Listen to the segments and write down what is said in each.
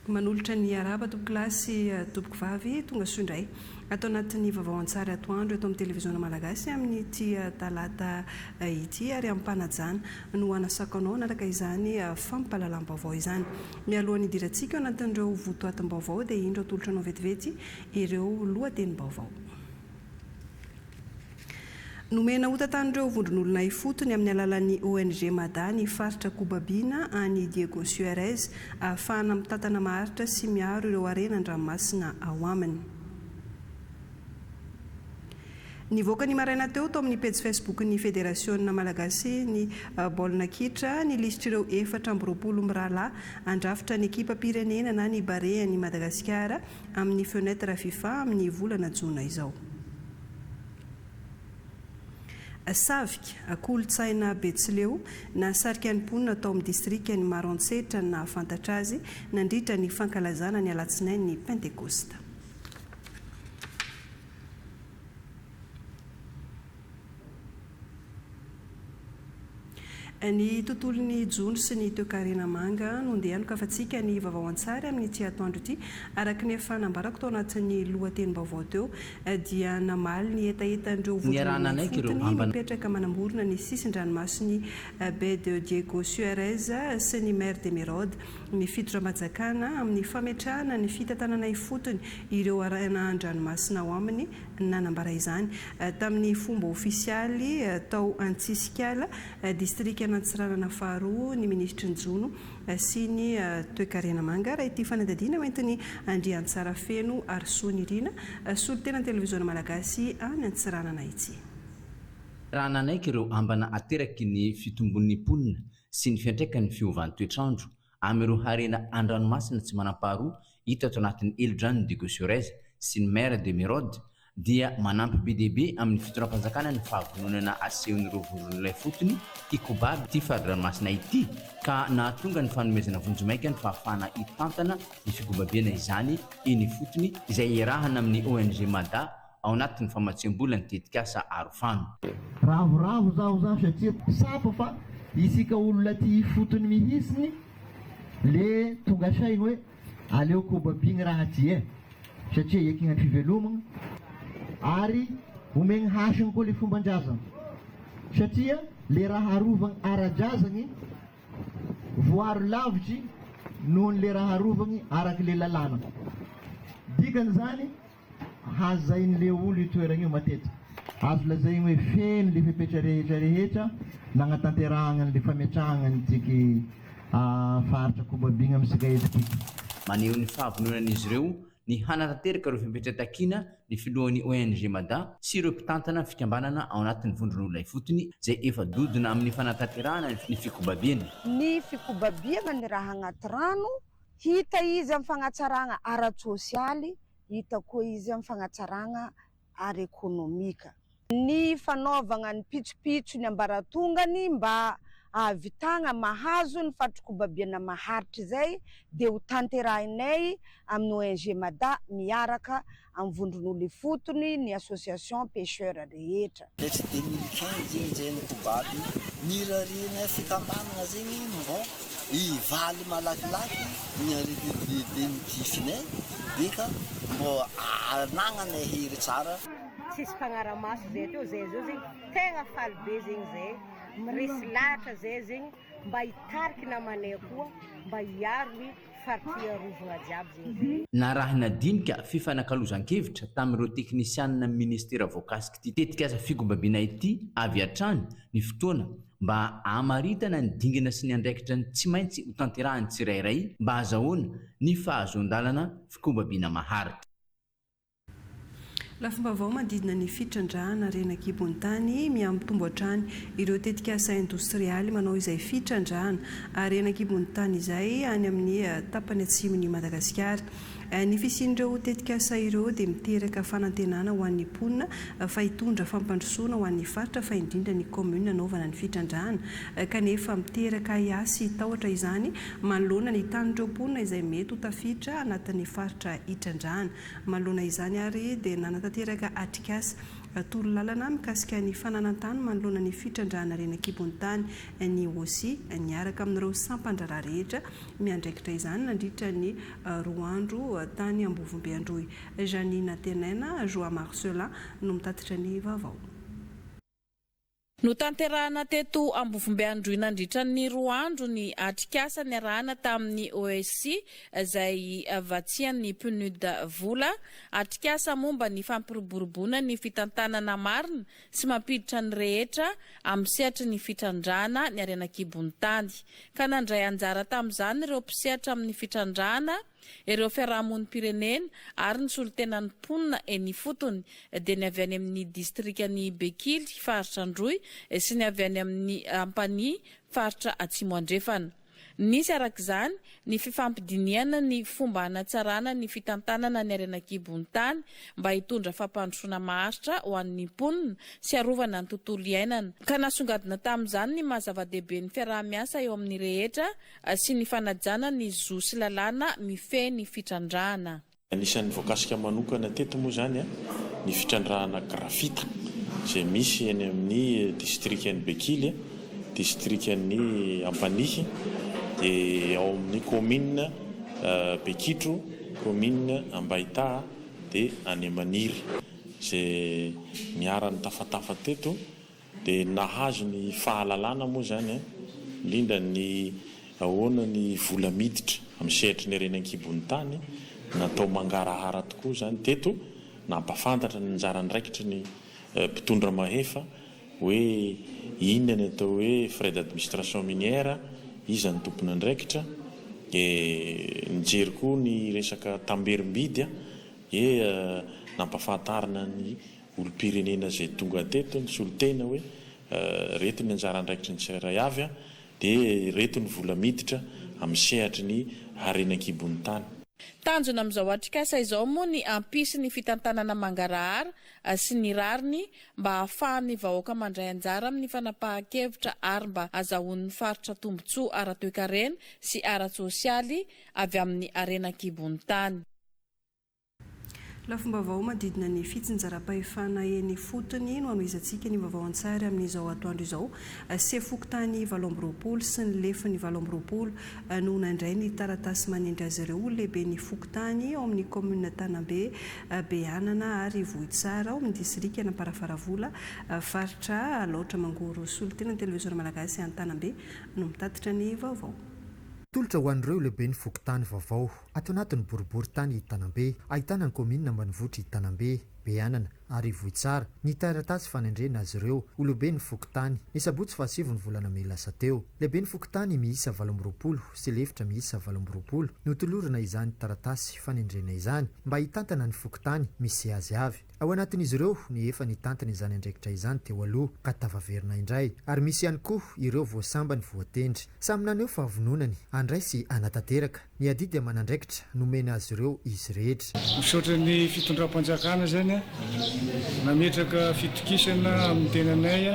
Manolotra ny araba tompoko lasy tompoko vavy tonga soa indray atao anatin'ny vaovao an-tsary atoandro eto amin'ny televiziona malagasy amin'ny ity talata ity ary amin'ny mpanajana no anasakanao naraka izany fampahalalam-baovao izany. Mialohan'ny idirantsika ao anatin'ireo votoatim-baovao dia indro atolotra anao vetivety ireo lohatenim-baovao. Nomena hotantan'ireo vondron'olona ifotony amin'ny alalan'ny ONG Mada ny faritra Kobabiana any Diego Suarez ahafahana mitantana maharitra sy miaro ireo arenan-dranomasina ao aminy. Nivoaka ny maraina teo tao amin'ny page Facebook ny Fédération Malagasy ny baolina kitra ny lisitra ireo 420 mirahalahy andrafitra ny ekipa pirenena na ny bare ny Madagasikara amin'ny fenêtre FIFA amin'ny volana Jona izao. Savika kolotsaina Betsileo na sarika ny mponina atao amin'ny distrika ny Maroantsetra na fantatra azy nandritra ny fankalazana ny alatsinainy ny Pentekosta. Ny tontolon'ny Jona sy ny toekarena manga no ndeha anokafantsika ny vaovao an-tsary amin'ny ity atoandro ity araka ny efa nambarako tao anatin'ny lohatenim-baovao teo dia namaly ny etaetan'ireo vodrony mipetraka manamorona ny sisin-dranomasiny baie de Diego Suarez sy ny mer de Merode mifitotra Manjakana amin'ny fametrahana ny fitantanana ifotony ireo arenan-dranomasina ao aminy nanambara izany tamin'ny fomba ofisialy tao Antsisikala distrika Natsiranana faharoa ny ministra Njono sy ny toekarena manga raha ity fanadadiana mentiny andriantsara feno ary sonirina solotena televiziona malagasy any Antsiranana ity. Raha nanaiky ireo ambana ateraky ny fitombon'ny mponina sy ny fiantraikan'ny fiovan'ny toetrandro amin'ireo harena an-dranomasina tsy manam-paharoa hita ato anatin'ny Eldran Diego Suarez sy ny mer de Merode dia manampy be dia be amin'ny fitoram-panjakana ny fahavononana asehon'ireo vondron'ilay fotony ikobaby ity fari-dranomasina ity ka nahatonga ny fanomezana vonjomaika ny fahafahana hitantana ny fikobabiana izany eny fotony izay iarahana amin'ny ONG Mada ao anatin'ny famatsiam-bola ny tetikasa arofano. Ravoravo zaho satria sapo fa isika olona ty fotony mihisiny le tonga sainy hoe aleo kobabiana raha ty satria ekina ny fivelomana ary omegny hasiny koa le fomban-drazana satria le raha arovagny ara-drazagny voary lavitry noho le raha arovagny araky le lalàna dikan'izany hazain'le olo itoeragna io matetika azo lazaigny hoe feno le fepetra rehetra rehetra nagnatanterahana le fametrahana nytiky faritra Kobabiana amintsika etiky. Maneho ny fahavononan'izy ireo ny hanatanteraka ireo fipetra takina ny filohan'ny ONG Mada sy ireo mpitantana fikambanana ao anatin'ny vondron'olona ifotony izay efa dodina amin'ny fanatanterahana ny fikobabiana. Ny fikobabiana ny raha agnaty rano hita izy amin'ny fagnatsarana ara-tsosialy, hita koa izy amin'ny fagnatsarana ara-ekonomika. Ny fanaovana ny pitsopitso ny ambaratongany mba ahavitana mahazo ny fatrikobabiana maharitra izay dia ho tanterahinay amin'ny ONG Mada miaraka amin'ny vondron'olona ifotony ny association pêcheur rehetra. Letry 2015 zegny zay kobaby nirarina fikambanana zegny mbon ivaly malakilaky ny arivide ny kifinay dika mbo anagnanay hery tsara. Tsisy fagnaramaso zay teo zay zao zegny tegna faly be zegny zay miresy lahatra zay zegny mba hitariky namanay koa mba hiaro ny faritiarovana jiaby zegny. Narahina dinika fifanankalozan-kevitra tamin'ireo teknisianina ministera voakasiky ity tetikasa fikobabiana ity avy hatrany ny fotoana mba amaritana ny dingana sy ny andraikitra ny tsy maintsy ho tanterahany tsirairay mba azahoana ny fahazon-dalana fikobabiana maharitra. Lafim-baovao manodidina ny fitrandrahana renakibon'ny tany miambitombo hatrany ireo tetikasa industrialy manao izay fitrandrahana renakibon'ny tany izay any amin'ny tapany atsimon'ny Madagasikara. Ny fisian'ireo tetikasa ireo dia miteraka fanantenana ho an'ny mponina fa hitondra fampandrosoana ho an'ny faritra fa indrindra ny commune anaovana ny fitrandrahana kanefa miteraka iasy tahotra izany manoloana ny tan'ireo mponina izay mety ho tafiditra anatin'ny faritra hitrandrahana. Manoloana izany ary dia nanatanteraka atrikasa torolalana mikasika ny fananantany manoloana ny fitrandrahana Renakibonitany ny OSI niaraka amin'ireo sampandraraha rehetra miandraikitra izany nandritra ny roa andro tany Ambovombeandroy. Janina Tenaina, Joa Marcelin no mitatitra ny vaovao. No tanterahana teto Ambovombeandroy nandritra ny roa andro ny atrikasa niarahana tamin'ny OSI izay vatsian'ny PNUD vola, atrikasa momba ny fampiroboroboana ny fitantanana marina sy mampiditra ny rehetra amin'ny sehatra ny fitrandrahana ny Renakibonitany. Ka nandray anjara tamin'izany ireo mpisehatra amin'ny fitrandrahana, ireo fiarahamonim-pirenena ary ny solotenan'ny mponina eny fotony dia ny avy any amin'ny distrikany Bekily faritra Androy sy ny avy any amin'ny Ampania faritra Atsimo Andrefana. Nisy arak'izany ny fifampidiniana ny fomba hanatsarana ny fitantanana ny Renakibonitany mba hitondra fampandrosoana maharitra ho an'ny mponina sy arovana ny tontolo iainana. Ka nasongadina tamin'izany ny mahazava-dehibe ny fiaraha-miasa eo amin'ny rehetra sy ny fanajana ny zo sy lalàna mifehy ny fitrandrahana. Anisan'ny voakasika manokana teto moa zany ny fitrandrahana grafita izay misy eny amin'ny distrikany Bekily, distrikany Ampania, dia ao amin'ny commune Bekitro, commune Ambaita dia any Maniry. Izay niarany tafatafa teto dia nahazo ny fahalalana moa zany indrindra ny ahoana ny vola miditra amin'ny sehatra ny Renakibonitany natao mangarahara tokoa zany teto, nampafantatra ny anjara ndraikitra ny mpitondra mahefa hoe inona ny atao hoe frais d'administration minière, iza ny tompona ndraikitra. Nijery koa ny resaka tamberim-bidy nampafantarana ny olom-pirenena izay tonga teto ny solotena hoe reto ny anjara ndraikitra ny tsirairay avy dia reto ny vola miditra amin'ny sehatry ny Renakibonitany. Tanjona amin'izao atrikasa izao moa ny ampisy ny fitantanana mangarahara sy ny rariny mba ahafahan'ny vahoaka mandray anjara amin'ny fanapahan-kevitra ary mba azahoan'ny faritra tombotsoa ara-toe-karena sy ara-tsosialy avy amin'ny Renakibonitany. Lafomba vaovao manodidina ny fitsinjaram-pahefana eny fotony no anoizantsika ny vaovao an-tsary amin'izao atoandro izao. Sefokotany 7 sy ny lefiny 7 no nandray ny taratasy manendry azy ireo lehibe ny fokotany ao amin'ny commune Tanambe, Beanana ary Vohitsara ao amin'ny distrika Namparafaravola, faritra Alaotra Mangoro. Solotena ny televiziona malagasy any Tanambe no mitatitra ny vaovao. Tolotra ho an'ireo lehibe ny fokotany vaovao ato anatin'ny boribory tany Tanambe, ahitana ny commune ambanivohitra Tanambe, Beanana ary Vohitsara. Ny taratasy fanendrena azy ireo ho lehibe ny fokotany ny sabotsy 7 ny volana May lasa teo. Lehibe ny fokotany miisa 12 sy lefitra miisa 12 no tolorana izany taratasy fanendrena izany mba hitantana ny fokotany misy azy avy. Ao anatin'izy ireo ny efa nitantana izany andraikitra izany teo aloha ka tavaverina indray, ary misy ihany koa ireo voasambany voatendry samy naneo fahavononany andray sy anatanteraka. Ny adidy aman'andraikitra nomena azy ireo izy rehetra. Misaotra ny fitondram-panjakana zany nametraka fitokisana amin'ny tenanay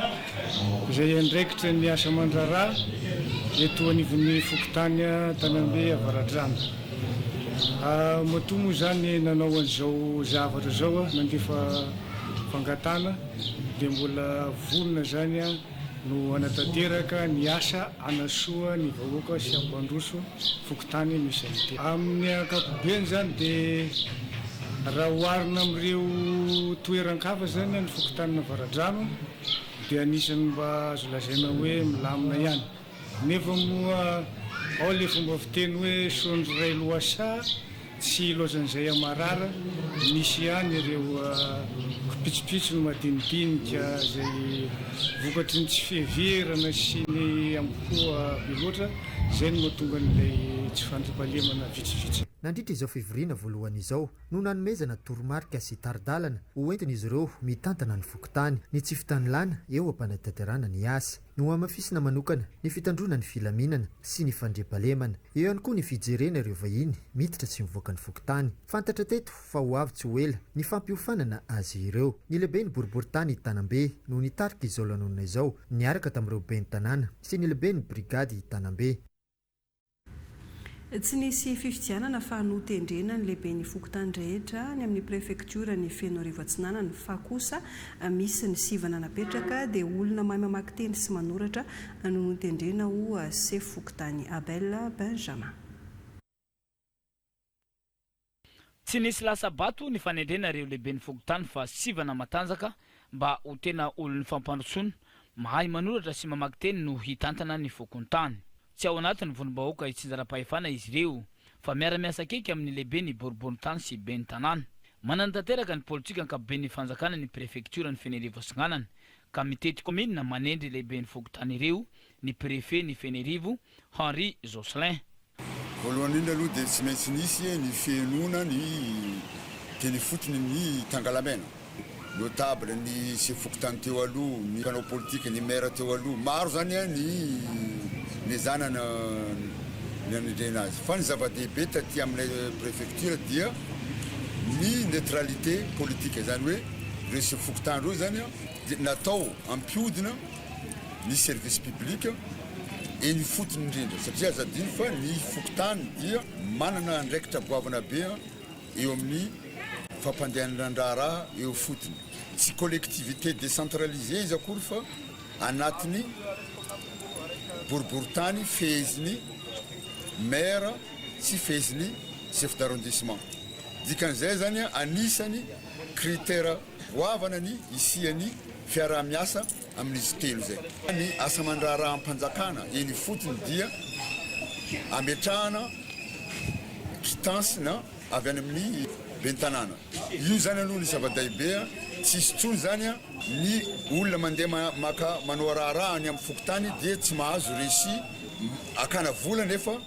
izay andraikitra ny asa mandraraha eto anivon'ny fokotany Tanambe Avaradrano. Matoa zany nanao an'izao zavatra zao nandefa fangatana dia mbola volona zany no anatanteraka ny asa anasoa ny vahoaka sy ampandroso fokotany misy an'ity. Amin'ny ankapobeny zany dia raha oharina amin'ireo toeran-kafa zany ny fokotany Avaradrano dia anisany mba azo lazaina hoe milamina ihany. Nefa moa ao le fomba fiteny hoe sondro ray loasa tsy loazan'izay amarara, misy ihany ireo pitsopitso no madinidinika izay vokatry ny tsy fiheverana sy ny ambokoa be loatra, izay no mahatonga n'ilay tsy fandriam-pahalemana vitsivitsy. nandritra izao fivoriana voalohany izao no nanomezana toromarika sy taridalana ho entiny izy ireo mitantana ny fokontany ny tsy fitanilana eo ampanataterana ny asa no amafisina manokana ny fitandrona ny filaminana sy ny fandrepalemana eo ihany koa ny fijerena ireo vahiny miditra tsy mivoaka ny fokontany fantatra teto fa ho avy tsy ho ela ny fampiofanana azy ireo ny lehibe ny boriboritany Itanambe no nitarika izao lanonina izao niaraka tamin'ireo ben'ny tanàna sy ny lehibe ny brigady Itanambe. Tsy nisy fifidianana fa notendrena ny lehibe ny fokontany rehetra ny amin'ny prefektura ny Fenorivo Atsinanana fa kosa misy ny sivana napetraka dia olona mahay mamaky teny sy manoratra no notendrena ho sefo fokontany Abel Benjamin. Tsy nisy lasa bato ny fanendrena ireo lehibe ny fokontany fa sivana matanjaka mba ho tena olon'ny fampandrosoana mahay manoratra sy mamaky teny no hitantana ny fokontany. Tsy ao anatin'ny vonim-bahoaka itsinjara-pahefana izy ireo fa miara-miasa keky amin'ny lehibe ny boriboritany sy ben'ny tanàna. Mananatanteraka ny politika ankapobeny fanjakana ny prefektura ny Fenerivo Atsinanana ka mitety komina manendry lehibe ny fokontany ireo ny prefet ny Fenerivo Henri Jocelyn. Voalohany indrindra aloha dia tsy maintsy nisy ny fihainoana ny teny fotony ny tangalamena. Notable ny sy fokontany teo aloha, ny mpanao politika, ny maire teo aloha, maro zany ny zanana ny anendrena azy. Fa ny zava-dehibe taty amin'ny prefecture dia ny neutralité politique zany hoe ireo sy fokontany ireo zany natao ampiodina ny service public e ny fotony indrindra satria azadino fa ny fokontany dia manana andraikitra goavana be eo amin'ny fampandehanandraraha eo fotony. Tsy collectivité décentralisée izy akory fa anatiny boriboritany feheziny maire sy feheziny chef d'arrondissement. Dikan'izay zany anisany critère goavana ny isiany fiaraha-miasa amin'izy telo zay. Ny asa mandraraha ampanjakana eny fotony dia ametrahana quittance na avy any amin'ny ben'ny tanàna. Io zany aloha ny zava-dehibe tsisy tsony zany ny olona mandeha manao raharaha any amin'ny fokontany dia tsy mahazo réussi akana vola nefa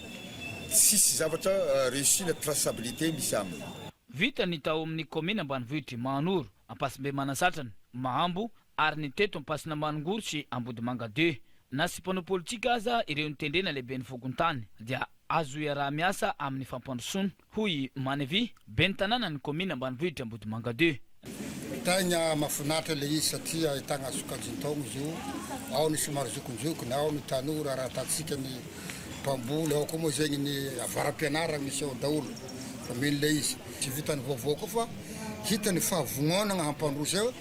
tsisy zavatra réussi na traçabilité misy aminy. Vita ny tao amin'ny komina ambanivohitry Manoro, Ampasimbe Manasatrana, Mahambo ary ny teto Ampasina Manongoro sy Ambodimanga 2. Na sy mpanao politika aza ireo nitendrena lehibe ny fokontany dia azo iaraha-miasa amin'ny fampandrosoana hoy Manevi, ben'ny tanàna ny komina ambanivohitry Ambodimanga 2. Tegna mahafinaritra le izy satria ahitana sokajin-taogno izy io, ao ny somary zokonjokony, ao ny tanora rahatatsika ny mpamboly, ao koa moa zegny ny avaram-pianarana misy ao daholo. Fa mila le izy tsy vitany vaovao koa fa hitany fahavononana hampandroso eo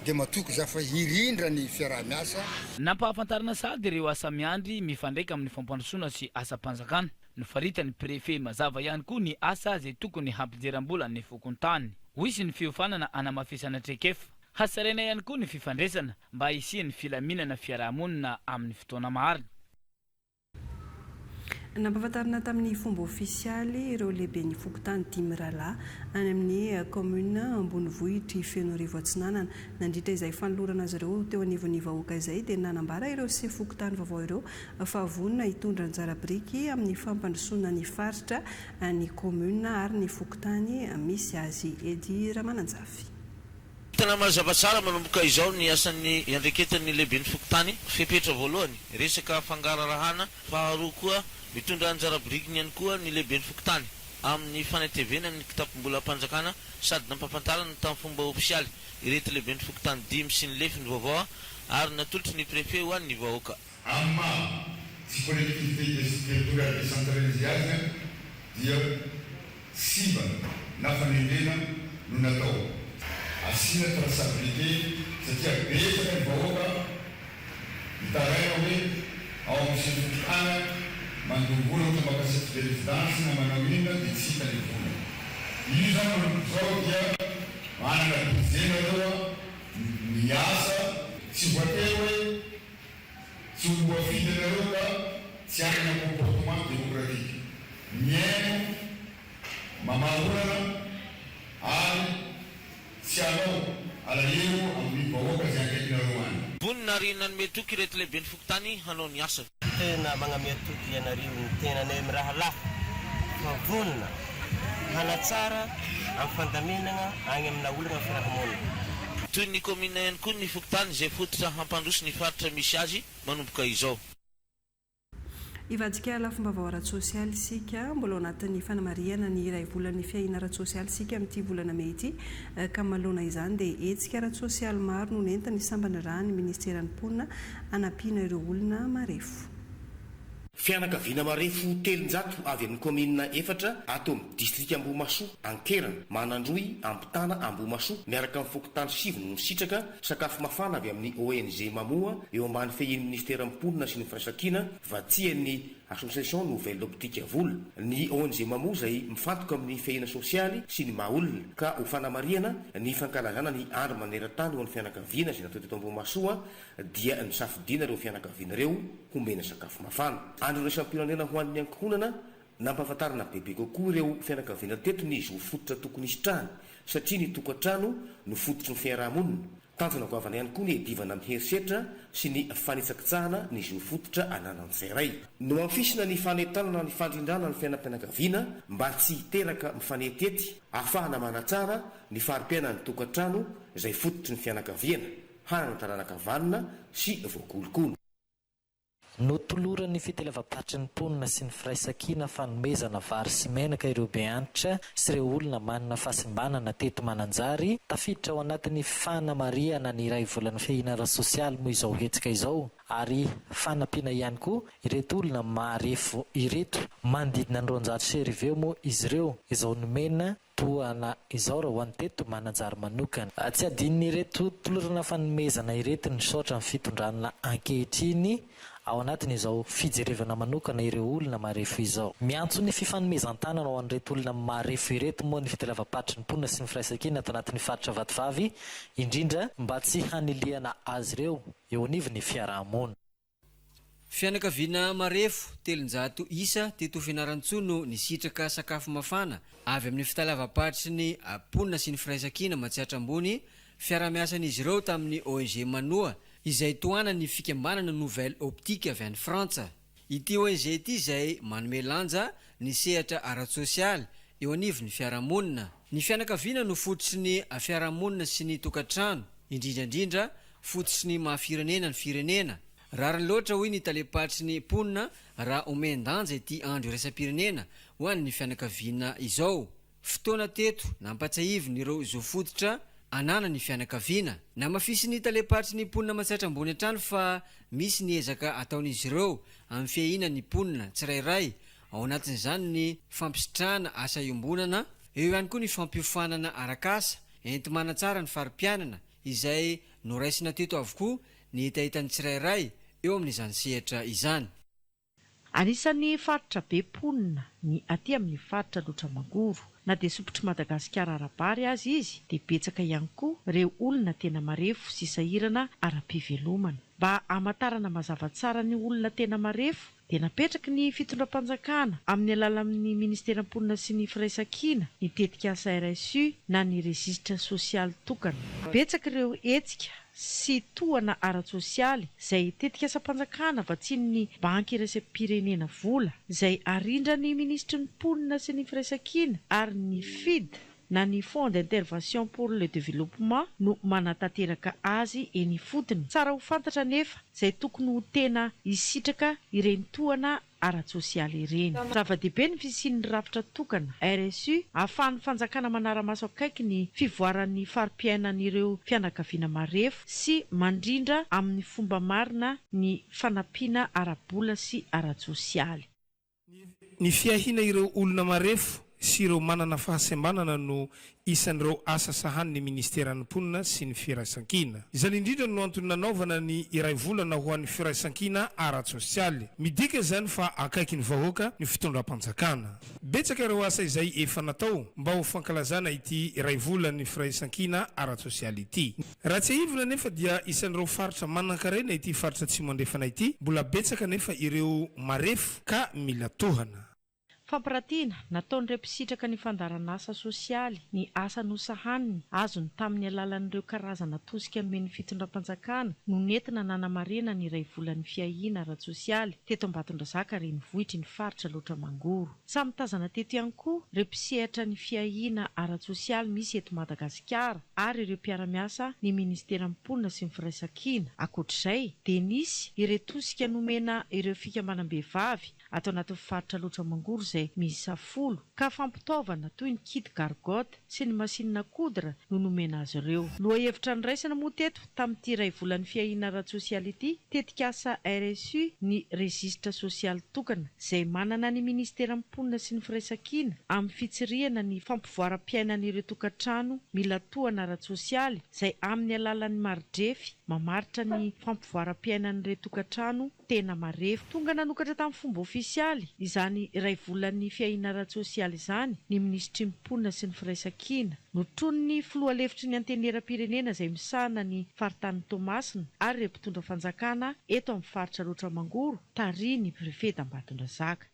dia matoky za fa hirindra ny fiaraha-miasa. Nampahafantarana sady ireo asa miandry mifandraika amin'ny fampandrosoana sy asa-panjakana. Nofaritany prefet mazava ihany koa ny asa zay tokony hampijeram-bola ny fokontany. Hoisy ny fiofanana anamafisana traikefa. Hasarena ihany koa ny fifandraisana mba hisian'ny filaminana fiarahamonina amin'ny fotoana marina. Nampahafantarina tamin'ny fomba ofisialy ireo lehibe ny fokontany Timirala any amin'ny commune Ambonivohitry Fenorivo Atsinanana. Nandritra izay fanolorana azy ireo teo anivon'ny vahoaka izay dia nanambara ireo sy fokontany vaovao ireo fa vonona hitondra anjara biriky amin'ny fampandrosoana ny faritra ny commune ary ny fokontany misy azy. Edy Ramananjafy. Tena mazava tsara manomboka izao ny asan'ny andreketan'ny lehibe ny fokontany fepetra voalohany resaka fangararahana, faharoa koa mitondra anjara biriky ihany koa ny lehibe ny fokontany amin'ny fanatevena ny kitapom-bolam-panjakana sady nampahafantarana tamin'ny fomba ofisialy ireto lehibe ny fokontany 5 sy ny lefy ny vaovao ary natolotry ny prefet ho an'ny vahoaka. Amma tsy collectivité territoriale décentralisée azy dia sivana na fanendrena no natao. Asina traçabilité satria betsaka ny vahoaka mitaraina hoe ao amin'ny fokontany mandongola ohatra makasiky présidence na manao inona dia tsy hita ny vola. Io zany zao dia manana budget nareo miasa tsy voatery hoe tsy ho voafidy nareo ka tsy hanana comportement démocratique. Miaino mamaolana ary tsy hanao alahelo amin'ny vahoaka zay ankaikinareo any. Vonina rinany metoky ireto lehibe ny fokontany hanao ny asa. Tena magnametoky ianareo ny tenanay amin'ny raha lafa fa vonina hanatsara amin'ny fandamenana agny amina olana fiarahamonina. Toy ny komina ihany koa ny fokotany izay fototra hampandroso ny faritra misy azy manomboka izao. Ivadika lafim-baovao ara-tsosialy isika mbola ao anatin'ny fanamariana ny iray volan'ny fiaina ara-tsosialy isika amin'ity volana May ity ka manoloana izany dia hetsika ara-tsosialy maro no nentany sambany raha ny ministeran'ny mponina hanampiana ireo olona marefo. Fianakaviana marefo 300 avy amin'ny komina 4 ato amin'ny distrika Ambohimasoa, Ankerana, Manandroy, Ampitana, Ambohimasoa miaraka amin'ny fokotany 7 no sitraka sakafo mafana avy amin'ny ONG Mamoa eo ambany fehin'ny ministeran'ny mponina sy ny firaisankina vatsian'ny Association Nouvelle Optique Vola. Ny ONG Mamoa izay mifantoka amin'ny fehina sosialy sy ny maha-olona ka ho fanamariana ny fankalazana ny andro maneran-tany ho an'ny fianakaviana izay natao teto Ambohimasoa dia nisafidiana ireo fianakaviana ireo homena sakafo mafana. Andro raisam-pirenena ho an'ny ankohonana nampahafantarana bebe kokoa ireo fianakaviana teto ny zo fototra tokony isitrahany satria ny tokantrano no fototry ny fiarahamonina. Tanjona goavana ihany koa ny edivana amin'ny herisetra sy ny fanitsakitsahana ny zo fototra ananan'ny tsirairay. No amfisina ny fanentanana ny fandrindrana ny fiainam-pianakaviana mba tsy hiteraka mifanetety ahafahana manatsara ny farim-piaina ny tokantrano izay fototry ny fianakaviana, hanana taranaka-vanina sy voakolokolo. Notoloran'ny fitelevam-patry ny mponina sy ny firaisankina fanomezana vary sy menaka ireo be antitra sy ireo olona manana fahasimbanana teto Mananjary tafiditra ao anatin'ny fanamariana ny iray volan'ny fiaina ara-tsosialy moa izao hetsika izao ary fanampiana ihany koa ireto olona marefo ireto manodidina ny 200 seriveo moa izy ireo izao nomena toana izao raha ho an'ny teto Mananjary manokana. Tsy adin'ny ireto tolorana fanomezana ireto ny saotra amin'ny fitondranana ankehitriny ao anatin' izao fijerevana manokana ireo olona marefo izao. Miantso ny fifanomezan-tanana ao an'ireto olona marefo ireto moa ny fitelevam-patry ny mponina sy ny firaisankina ato anatin'ny faritra Vatovavy indrindra mba tsy haniliana azy ireo eo anivon'ny fiarahamonina. Fianakaviana marefo 300 isa teto Fianaratsoa ny sitraka sakafo mafana avy amin'ny fitelevam-patry ny mponina sy ny firaisankina Matsiatra Ambony fiara-miasan'izy ireo tamin'ny ONG Manoa izay toana ny fikambanana Nouvelle Optique avy any Frantsa. Ity ONG ity izay manome lanja ny sehatra ara-tsosialy eo anivon'ny fiarahamonina. Ny fianakaviana no fototsy ny fiarahamonina sy ny tokantrano, indrindrandrindra fototsy ny mahafirenena ny firenena. Rariny loatra hoy ny talepatry ny mponina raha omendanja ity andro iraisam-pirenena ho an'ny fianakaviana izao. Fotoana teto nampatsahiviny ireo zo fototra anana ny fianakaviana. Namafisy ny talepatry ny mponina Matsiatra Ambony hatrany fa misy ny ezaka ataon'izy ireo amin'ny fiahina ny mponina tsirairay ao anatin'izany ny fampisitrahana asa iombonana, eo ihany koa ny fampiofanana arakasa enti manatsara ny farim-pianana izay noraisina teto avokoa ny hitahitan'ny tsirairay eo amin'izany sehatra izany. Anisan'ny faritra be mponina ny aty amin'ny faritra Lotramangoro na dia sopotry Madagasikara arabary azy izy dia betsaka ihany koa ireo olona tena marefo sy sahirana ara-pivelomana. Mba hamantarana mazava tsara ny olona tena marefo dia napetraka ny fitondram-panjakana amin'ny alalan'ny ministeram-mponina sy ny firaisankina ny tetika asa RSU na ny registre sosialy tokana. Betsaka ireo hetsika sy toana ara-tsosialy izay tetika asa-panjakana vatsian'ny banky iraisam-pirenena vola izay arindra ny ministry ny mponina sy ny firaisankina ary ny FID na ny Fonds d'intervention pour le développement no manatanteraka azy eny fotony. Tsara ho fantatra nefa izay tokony ho tena hisitraka ireny toana ara-tsosialy ireny. Zava-dehibe ny fisian'ny rafitra tokana RSU ahafahan'ny fanjakana manara-maso akaiky ny fivoaran'ny farim-piainan'ireo fianakaviana marefo sy mandrindra amin'ny fomba marina ny fanampiana ara-bola sy ara-tsosialy. Ny fiahina ireo olona marefo sy ireo manana fahasembanana no isan'ireo asa sahan'ny ministeran'ny mponina sy ny firaisankina. Izany indrindra no antony nanaovana ny iray volana ho an'ny firaisankina ara-tsosialy. Midika izany fa akaiky ny vahoaka ny fitondram-panjakana. Betsaka ireo asa izay efa natao mba ho fankalazana ity iray volan'ny firaisankina ara-tsosialy ity. Raha tsy ahivina nefa dia isan'ireo faritra manan-karena ity faritra tsy mandrefana ity, mbola betsaka nefa ireo marefo ka mila tohana. Fampirantiana nataon'ireo mpisitraka ny fandaran'asa sosialy ny asa nosahaniny azony tamin'ny alalan'ireo karazana tosika nomeny fitondram-panjakana no nentina nanamarena ny iray volan'ny fiahiana ara-tsosialy teto Ambatondrazaka renivohitry ny faritra Loatramangoro. Samy tazana teto ihany koa ireo mpisehatra ny fiahiana ara-tsosialy misy eto Madagasikara ary ireo mpiara-miasa ny Ministeran'ny Mponina sy ny Firaisan-kina. Ankoatr'izay dia nisy ireo tosika nomena ireo fikambanam-behivavy atao anatin'ny faritra Loatramangoro izay miisa 10 ka fampitaovana toy ny kit gargote sy ny masinina kodra no nomena azy ireo. Lohahevitra niraisana moa teto tamin'ity iray volan'ny fiahiana ara-tsosialy ity tetika asa RSU ny registra sosialy tokana izay manana ny Ministeran'ny Mponina sy ny Firaisan-kina amin'ny fitsirihana ny fampivoaram-piainan'ireo tokantrano mila tohana ara-tsosialy izay amin'ny alalan'ny maridrefy mamaritra ny fampivoaram-piainan'ireo tokantrano tena marefo. Tonga nanokatra tamin'ny fomba ofisialy izany iray volan'ny fiahiana ara-tsosialy izany ny Ministry Mponina sy ny Firaisan-kina notron'ny filoha lefitry ny anteneram-pirenena izay misahana ny faritany Tomasina ary ireo mpitondra fanjakana eto amin'ny faritra Loatramangoro tary ny prefeta Ambatondrazaka.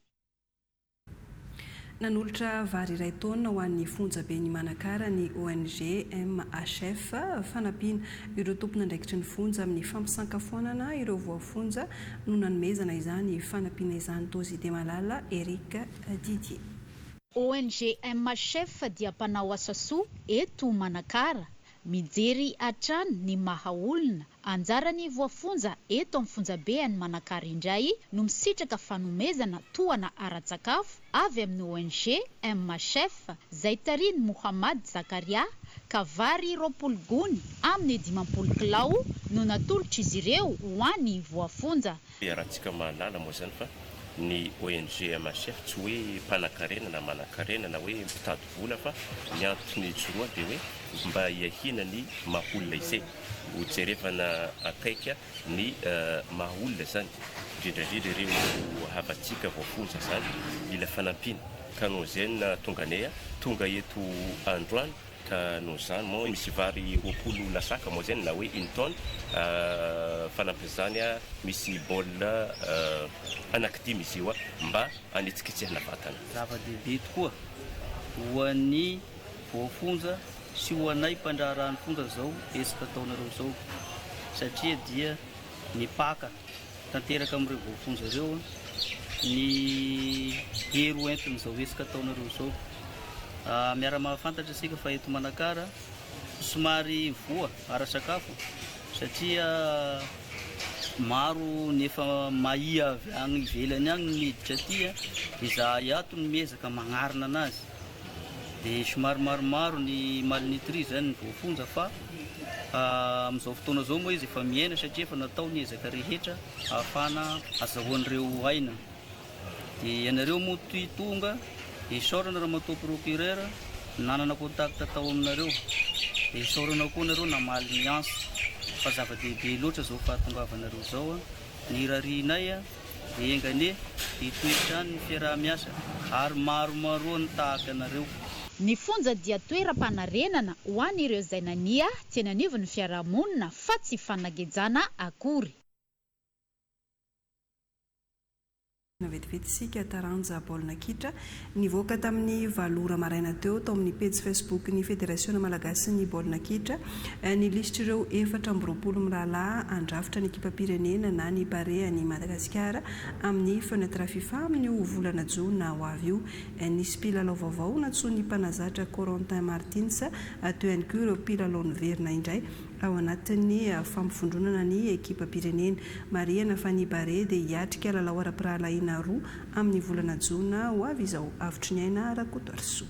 Nanolotra vary iray taona ho an'ny fonjabe ny Manakara ny ONG MHF fanampiana ireo tompona andraikitry ny fonja amin'ny fampisankafoanana ireo voafonja no nanomezana izany fanampiana izany Tozy de Malala Eric Didier. ONG MHF dia mpanao asa soa eto Manakara mijery hatrany ny maha olona anjarany voafonja eto amin'ny fonjabe any Manakara indray no misitraka fanomezana toana ara-tsakafo avy amin'ny ONG MHF izay tariny Mohamad Zakaria ka vary 20 gony amin'ny 50 kilao no natolotra izy ireo ho an'ny voafonja. Rahantsika mahalala moa zany fa ny ONG MHF tsy hoe mpanakarena na manakarena na hoe mpitady vola fa ny antony joroa dia hoe mba hiahina ny mahaolona izay ho jerevana akaika ny mahaolona zany indrindrandrindra ireo havantsika voafonja zany mila fanampiana ka noho izay tonga anay tonga eto androany ka noho zany moa misy vary 20 lasaka moa zany na hoe une tonne fanampizany misy baolina anankidimy izy io mba anetsikitsihana vatana. Zava-dehibe tokoa ho an'ny voafonja sy ho anay mpandraharahany fonja zao esika taonareo zao satria dia ny paka tanteraka amin'ireo voafonja ireo ny hero entiny zao esika taonareo zao. Miara-mahafantatra asika fa eto Manakara somary voa ara-sakafo satria maro nefa mahia avy agny ivelany agny miditra aty izahay ato no miezaka magnarina anazy dia somary maromaro ny malnutri zany ny voafonja fa amin'izao fotoana zao moa izy efa miaina satria efa natao ny ezaka rehetra ahafana azahoan'ireo aina. Dia ianareo moa toy tonga isaorana raha matao procureur nanana contact tao aminareo dia isaorana koa nareo namaly ny ansa fa zava-dehibe loatra zao fahatongavanareo zao ny rarianay dia engane dia toetrany ny fiaraha-miasa ary maromaro ny tahaka anareo. Ny fonja dia toeram-panarenana ho an'ireo izay nania tsy ananivon'ny fiarahamonina fa tsy fanagejana akory. Vetivety sika taranja baolina kitra nivoaka tamin'ny valora maraina teo tao amin'ny page Facebook ny Fédération Malagasy ny baolina kitra ny lisitra ireo 420 mirahalahy andrafitra ny ekipa pirenena na ny bare any Madagasikara amin'ny fenêtre FIFA amin'ny volana Jona ho avy io. Nisy mpilalao vaovao nantsony mpanazatra Corentin Martins teo ihany koa ireo mpilalao niverina indray ao anatin'ny fampifondronana ny ekipa pirenena. Mariana fa ny bare dia hiatrika lalao ara-pirahalaina roa amin'ny volana Jona ho avy izao avitry ny aina Rakotoarso.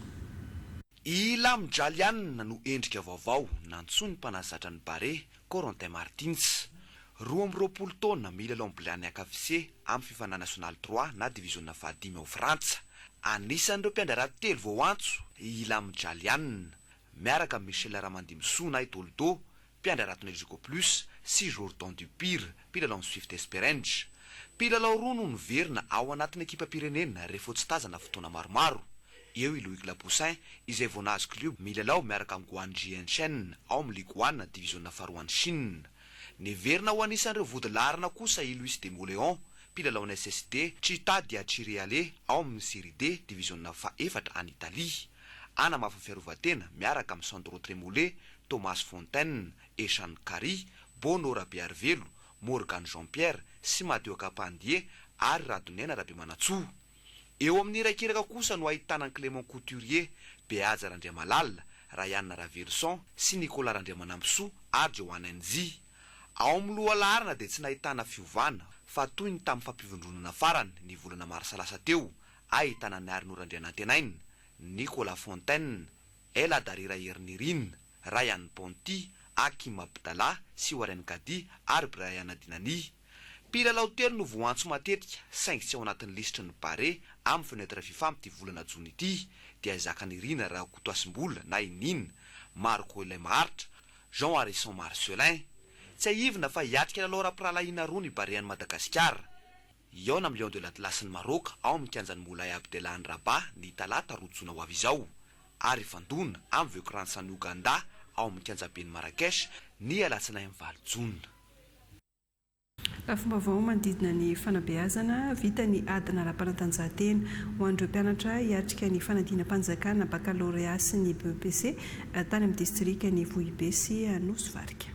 Ila Mjalianina no endrika vaovao nantsony mpanazatra ny bare Corentin Martins 20 taona milalao ambilany akafise amin'ny FIFA national 3 na division 5 ao Frantsa. Anisan'ireo mpiandara telo vao antso Ila Mjalianina miaraka Michel Ramandimso na Itoldo mpiandara Tonelico Plus sy Jordan Dupire mpilalao ny Swift Esperance. Mpilalao roa no niverina ao anatin'ny ekipa pirenena rehefa tsy tazana fotoana maromaro. Eo i Loïc Lapoussin izay Vonage Club milalao miaraka amin'ny Guangzhou Jinshen ao amin'ny Ligue 1 division 2 Chine. Niverina ho anisan'ireo vodilarina kosa i Luis de Moléon mpilalao necessité Città di Accireale ao amin'ny Série D divisionna fa-efatra any Italia. Ana mafafiarovatena miaraka amin'ny Sandro Tremollet, Thomas Fontaine, Echan Kari, Bono Rabearvelo, Morgan Jean-Pierre sy Matteo Capandie ary Radonena Rabemanatsoa. Eo amin'ny iraikiraka kosa no ahitana Clément Couturier, Beaja Randriamalala, Rayana Ravelson sy Nicolas Randriamanamsoa ary Johan Nzi. Ao amin'ny lohalarana dia tsy nahitana fiovana fa toy ny tamin'ny fampivondronana farany ny volana mars lasa teo, ahitana ny Arnorandrianantenaina, Nicolas Fontaine, Ela Darira Hernirin, Ryan Ponty, Hakim Abdallah sy Warren Kadi ary Brian Dinani. Mpilalao telo no voantso matetika saingy tsy ao anatin'ny lisitry ny bare amin'ny fenetra FIFA amin'ity volana jona ity dia Zakany Rina Rakotoasimbola na Inina, Marco Lemartre, Jean Harrison Marcelin. Tsy ahivina fa hiatrika lalao ra-piralahiana roa ny barean'i Madagasikara. Eo na Lion de l'Atlas ny Maroc ao amin'ny kianjan'ny Moulay Abdellah ny Rabat ny talata 2 jona ho avy izao, ary fandona amin'ny Viokransy ny Uganda ao amin'ny kianjaben'ny Marrakech ny alatsinainy 9 jona. Lafomba manodidina ny fanabeazana vita ny adina ara-panatanjahantena ho an'ireo mpianatra hiatrika ny fanadinam-panjakana baccalauréat sy ny BEPC tany amin'ny distrika ny Vohibe sy Nosy-Varika.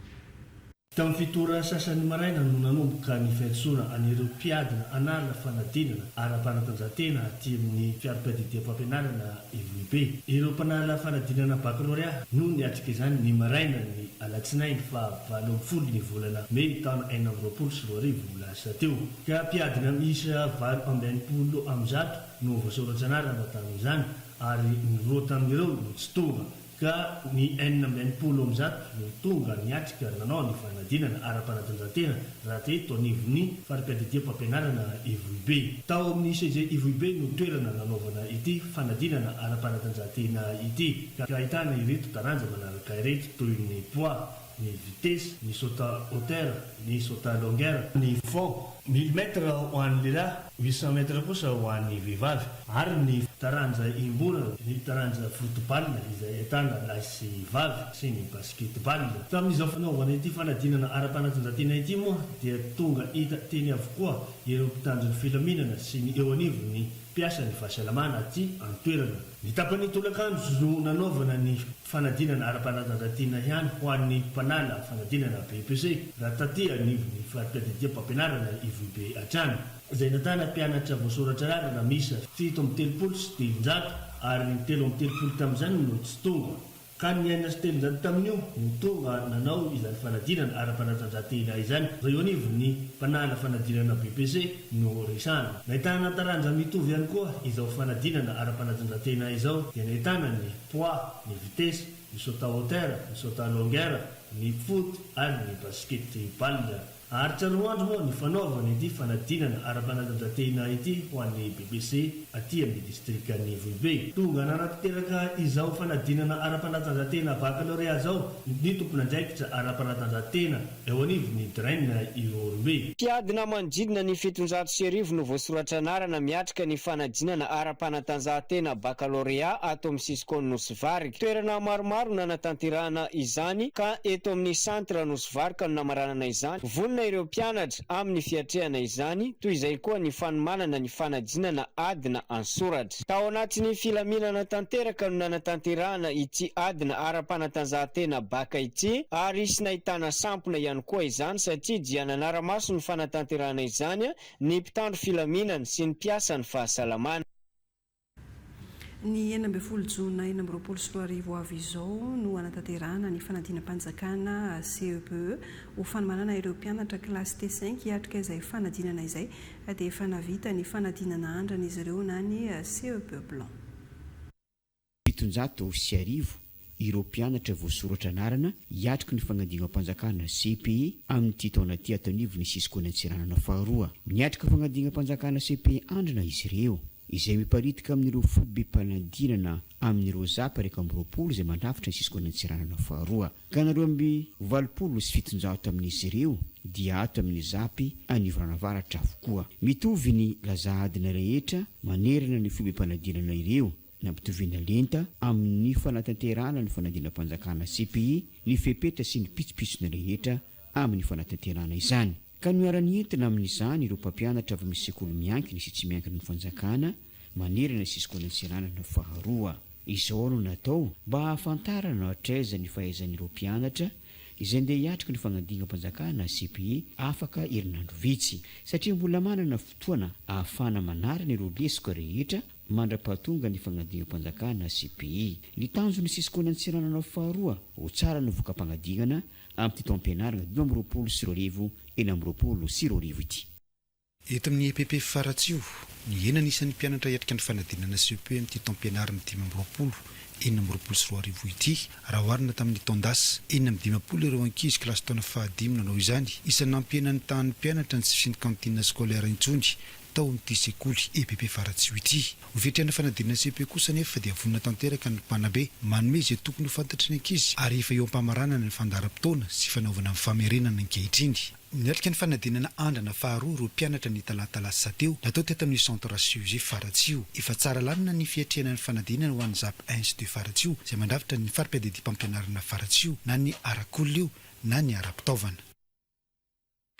Tamin'ny fitora sasany maraina no nanomboka ny fiantsoana an'ireo mpiadina anarana fanadinana ara-panatanjahantena aty amin'ny fiara-piadidiam-pampianarana Vohibe. Ireo mpanala fanadinana baccalauréat no niatrika izany ny maraina ny alatsinainy fa 20 ny volana May taona 2024 lasa teo. Ka mpiadina miisa 20 amin'zato no voasoratra anarana tamin'izany ary ny roa tamin'ireo no tsy tonga. Ka ny 20 amin'zato no tonga niatrika nanao ny fanadinana ara-panatanjahantena raha teto anivon'ny fara-piadidiam-pampianarana Vohibe. Tao amin'ny CG Vohibe no toerana nanaovana ity fanadinana ara-panatanjahantena ity. Ka ahitana ireto taranja manaraka ireto toy ny poids, ny vitesse, ny saut à hauteur, ny saut à longueur, ny fond 1000 mètres ho an'ny lehilahy, 800 mètres kosa ho an'ny vehivavy, ary ny taranja imbora, ny taranja football izay ahitana lahy sy vavy sy ny basketball. Tamin'izao fanaovana ity fanadinana ara-panatanjahantena ity moa dia tonga hita teny avokoa ireo mpitandron'ny filaminana sy ny eo anivon'ny mpiasa ny fahasalamana aty an-toerana. Ny tapany tolakandro no nanaovana ny fanadinana ara-panatanjahantena ihany ho an'ny mpanala fanadinana BEPC raha taty anivon'ny fara-piadidiam-pampianarana Vohibe hatrany. Izay natana mpianatra voasoratra rarana misa 730 sy 300 ary ny 330 tamin'izany no tsy tonga. Ka ny 930 tamin'io no tonga nanao izany fanadinana ara-panatanjahantena izany. Eo anivon'ny mpanala fanadinana BEPC no resana. Nahitana taranja mitovy ihany koa izao fanadinana ara-panatanjahantena izao dia nahitana ny poids, ny vitesse, ny saut à hauteur, ny saut à longueur, ny foot ary ny basketball. Ary tsaroandro moa ny fanaovana ity fanadinana ara-panatanjahantena ity ho an'ny BEPC aty amin'ny distrikany Vohibe. Tonga nanatanteraka izao fanadinana ara-panatanjahantena baccalauréat zao ny tompon'andraikitra ara-panatanjahantena eo anivon'ny Draina Irorombe. Mpiadina manodidina ny 700 no voasoratra anarana miatrika ny fanadinana ara-panatanjahantena baccalauréat ato amin'ny Sisikony Nosy-Varika. Toerana maromaro nanatanterahana izany ka eto amin'ny centre Nosy-Varika no namaranana izany. Ireo mpianatra amin'ny fiatrehana izany toy izay koa ny fanomanana ny fanadinana adina ansoratra. Tao anatin'ny filaminana tanteraka no nanatanterahana ity adina ara-panatanjahantena baka ity ary sy nahitana sampona ihany koa izany satria dia nanara-maso ny fanatanterahana izany ny mpitandro filaminana sy ny mpiasa ny fahasalamana. Ny 12 jona 2024 avy izao no anatanterahana ny fanadinam-panjakana CEPE ho fanomanana ireo mpianatra klasy T5 hiatrika izay fanadinana izay dia efa navita ny fanadinana andrana izy ireo na ny CEPE blanc. 750 ireo mpianatra voasoratra anarana hiatrika ny fanadinam-panjakana CPE amin'ity taona ity atonivony Sisikony Antsiranana faharoa. Niatrika fanadinam-panjakana CPE andrana izy ireo izay miparitika amin'ireo foibe mpanadinana amin'ireo zapy 20 izay mandrafitra ny Sisikony Antsiranana faharoa. Ka nareo amby 20 sy 700 amin'izy ireo dia ato amin'ny zapy anivranaavaratra avokoa. Mitovy ny lazahadina rehetra manerana ny foibe mpanadinana ireo nampitoviana lenta amin'ny fanatanterahana ny fanadinam-panjakana CPI ny fepetra sy ny pitsopitsony rehetra amin'ny fanatanterahana izany. ka niara-ny entina amin'izany ireo mpampianatra avy misy sekoly miankina sy tsy miankina ny fanjakana manerana sisy konatseranana faharoa. Izao no natao mba hahafantarana hatraiza ny fahaizan'ireo mpianatra izay ndeha hiatrika ny fagnadinam-panjakana CPE afaka herinandro vitsy satria mbola manana fotoana ahafana manarana ireo lesoka rehetra mandra-pahatonga ny fagnadinam-panjakana CPE. Ny tanjony sisy konatseranana faharoa ho tsara ny voka-pagnadinana amin'ny taom-pianarana 2024 ity. Eto amin'ny EPP Faratsio, ny enana isan'ny mpianatra hiatrika ny fanadinana CPE amin'ny taom-pianarana 2024 ity, raha oharina tamin'ny taon-dasa 20 ireo ankizy kilasy taona fahadimy nanao izany. Isan'ampienan'ny tahan'ny mpianatra ny sy ny kantina skolaire intsony tao amin'ity sekoly EPP Faratsio ity. Ho fiatrana fanadinana CPE kosa nefa dia vonina tanteraka ny mpanabe manome izay tokony ho fantatry ny ankizy ary efa eo am-pamaranana ny fandaharam-potoana sy fanaovana amin'ny famerenana ankehitriny. Niatrika ny fanadinana andrana faharoa ireo mpianatra ny talatalasa teo natao teto amin'ny centre Suzy Faratsio. Efa tsara lanina ny fiatrena ny fanadinana ho an'ny ZAP 1 Faratsio izay mandravitra ny fari-piadidy mpampianarana Faratsio na ny arakolona io na ny ara-pitaovana.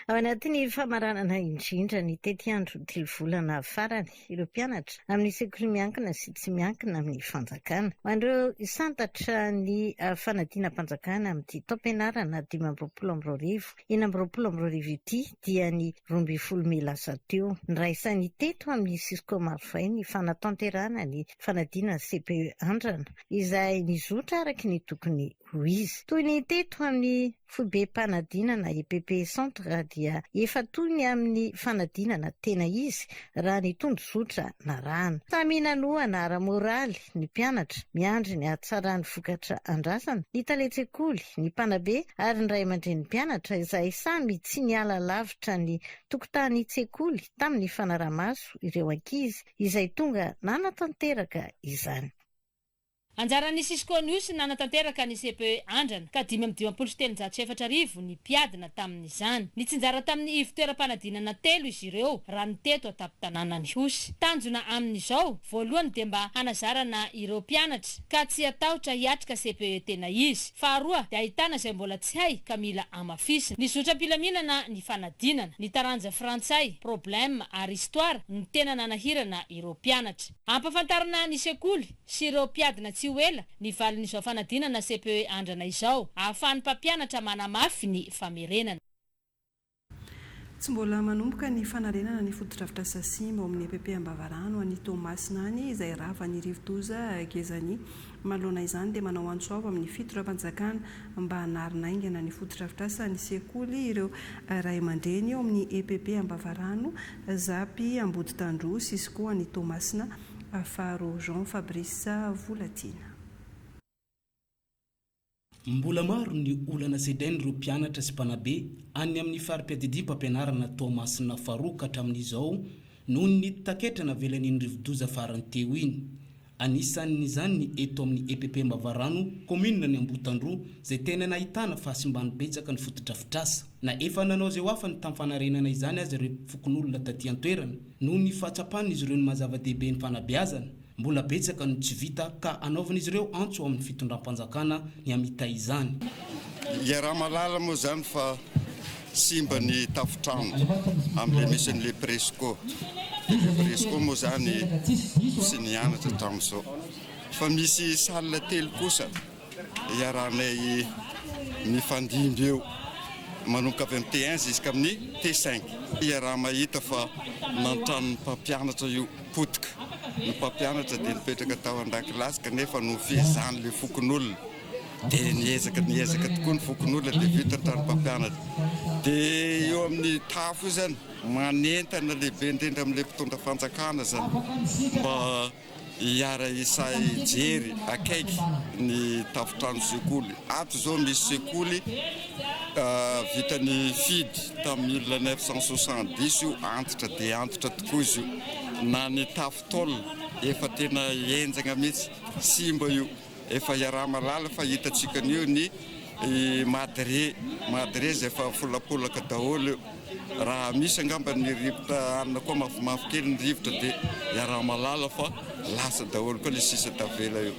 Ao anatin'ny famaranana indrindra ny tety andro telo volana farany ireo mpianatra amin'ny sekoly miankina sy tsy miankina amin'ny fanjakana. Andreo santatra ny fanadinam-panjakana amin'ity taom-pianarana 2024 ity dia ny 12 lasa teo. Niraisan'ny teto amin'ny Cisco Marvay ny fanatanterana ny fanadinana CPE andrana izay nizotra araky ny tokony ho izy. Toy ny teto amin'ny foibe mpanadinana EPP Centre dia efa toy ny amin'ny fanadinana tena izy raha ny tondrozotra na rana. Samy nanoana ara-moraly ny mpianatra miandry ny hatsarany vokatra andrasana, ny taletsekoly, ny mpanabe ary ny ray aman-dren'ny mpianatra izay samy tsy niala lavitra ny tokotany tsekoly tamin'ny fanaramaso ireo ankizy izay tonga nanatanteraka izany. Anjaran'ny Cisco News nanatanteraka ny CPE andrana ka 5,7 ny piadina tamin'izany. Ny tsinjara tamin'ny ivon-toeram-panadinana telo izy ireo raha ny teto atapy-tanàna ny Osy. Tanjona amin'izao voalohany dia mba hanazarana ireo mpianatra ka tsy atahotra hiatrika CPE tena izy. Faharoa dia ahitana izay mbola tsy hay ka mila amafisina. Ny zotra-pilaminana ny fanadinana, ny taranja frantsay, problème ary histoire ny tena nanahirana ireo mpianatra. Ampafantarana ny sekoly sy ireo mpiadina tsy ela ny valin'izao fanadinana CPE andrana izao ahafahan'ny mpampianatra manamafy ny famerenana. Tsy mbola manomboka ny fanarenana ny foto-dravitra Sasimba ao amin'ny EPP Ambavarano any Tomasina any izay rava ny rivodoza Gezany. Manoloana izany dia manao antsoava amin'ny fitoram-panjakana mba hanarina aingana ny foto-dravitra ny sekoly ireo ray aman-dreny ao amin'ny EPP Ambavarano, Zapy Ambody Tandro, Cisco any Tomasina, Faro Jean Fabrice Volatina. Mbola maro ny olana sedain'ireo mpianatra sy mpanabe any amin'ny fari-piadidia mpampianarana Tomasina Faro ka hatramin'izao noho ny taketrana velan'iny rivodoza farany teo iny. Anisan'izany ny eto amin'ny EPP Ambavarano, commune ny Ambotandro, izay tena nahitana fahasimbany betsaka ny foto-drafitrasa. Na efa nanao izay hafa ny tamin'ny fanarenana izany azy ireo fokon'olona taty an-toerana noho ny fahatsapana izy ireo ny mazava-dehibe ny fanabeazana. Mbola betsaka ny tsy vita ka anaovan'izy ireo antso amin'ny fitondram-panjakana ny amita izany. Raha malala moa zany fa simba ny tafitrano amin'le misy an'le presco. Presco moa zany sy nianatra hatramin'izao. Fa misy salle telo kosa iarahanay mifandimby eo manomboka avy amin'ny T1 jusqu'amin'ny T5. Raha mahita fa nantrano mpampianatra io potika. Ny mpampianatra dia nipetraka tao an-dakilasy kanefa no fihezany le fokon'olona. Dia niezaka tokoa ny fokon'olona dia vita ny trano mpampianatra. Dia eo amin'ny tafo io zany manentana lehibe indrindra amin'ilay mpitondra fanjakana zany mba hiara isay jery akaiky ny tafitrano sekoly. Ato zao misy sekoly vitany fidy tamin'ny 1970 io antitra dia antitra tokoa izy io. Na ny tafitolona efa tena enjana mihitsy simba io. Efa iaraha malala fa hitatsika an'io ny madre izay efa folapolaka daholo io. Raha misy angamba ny rivotra anona koa mafimafy kely ny rivotra dia iaraha malala fa lasa daholo koa le sisa tavela io.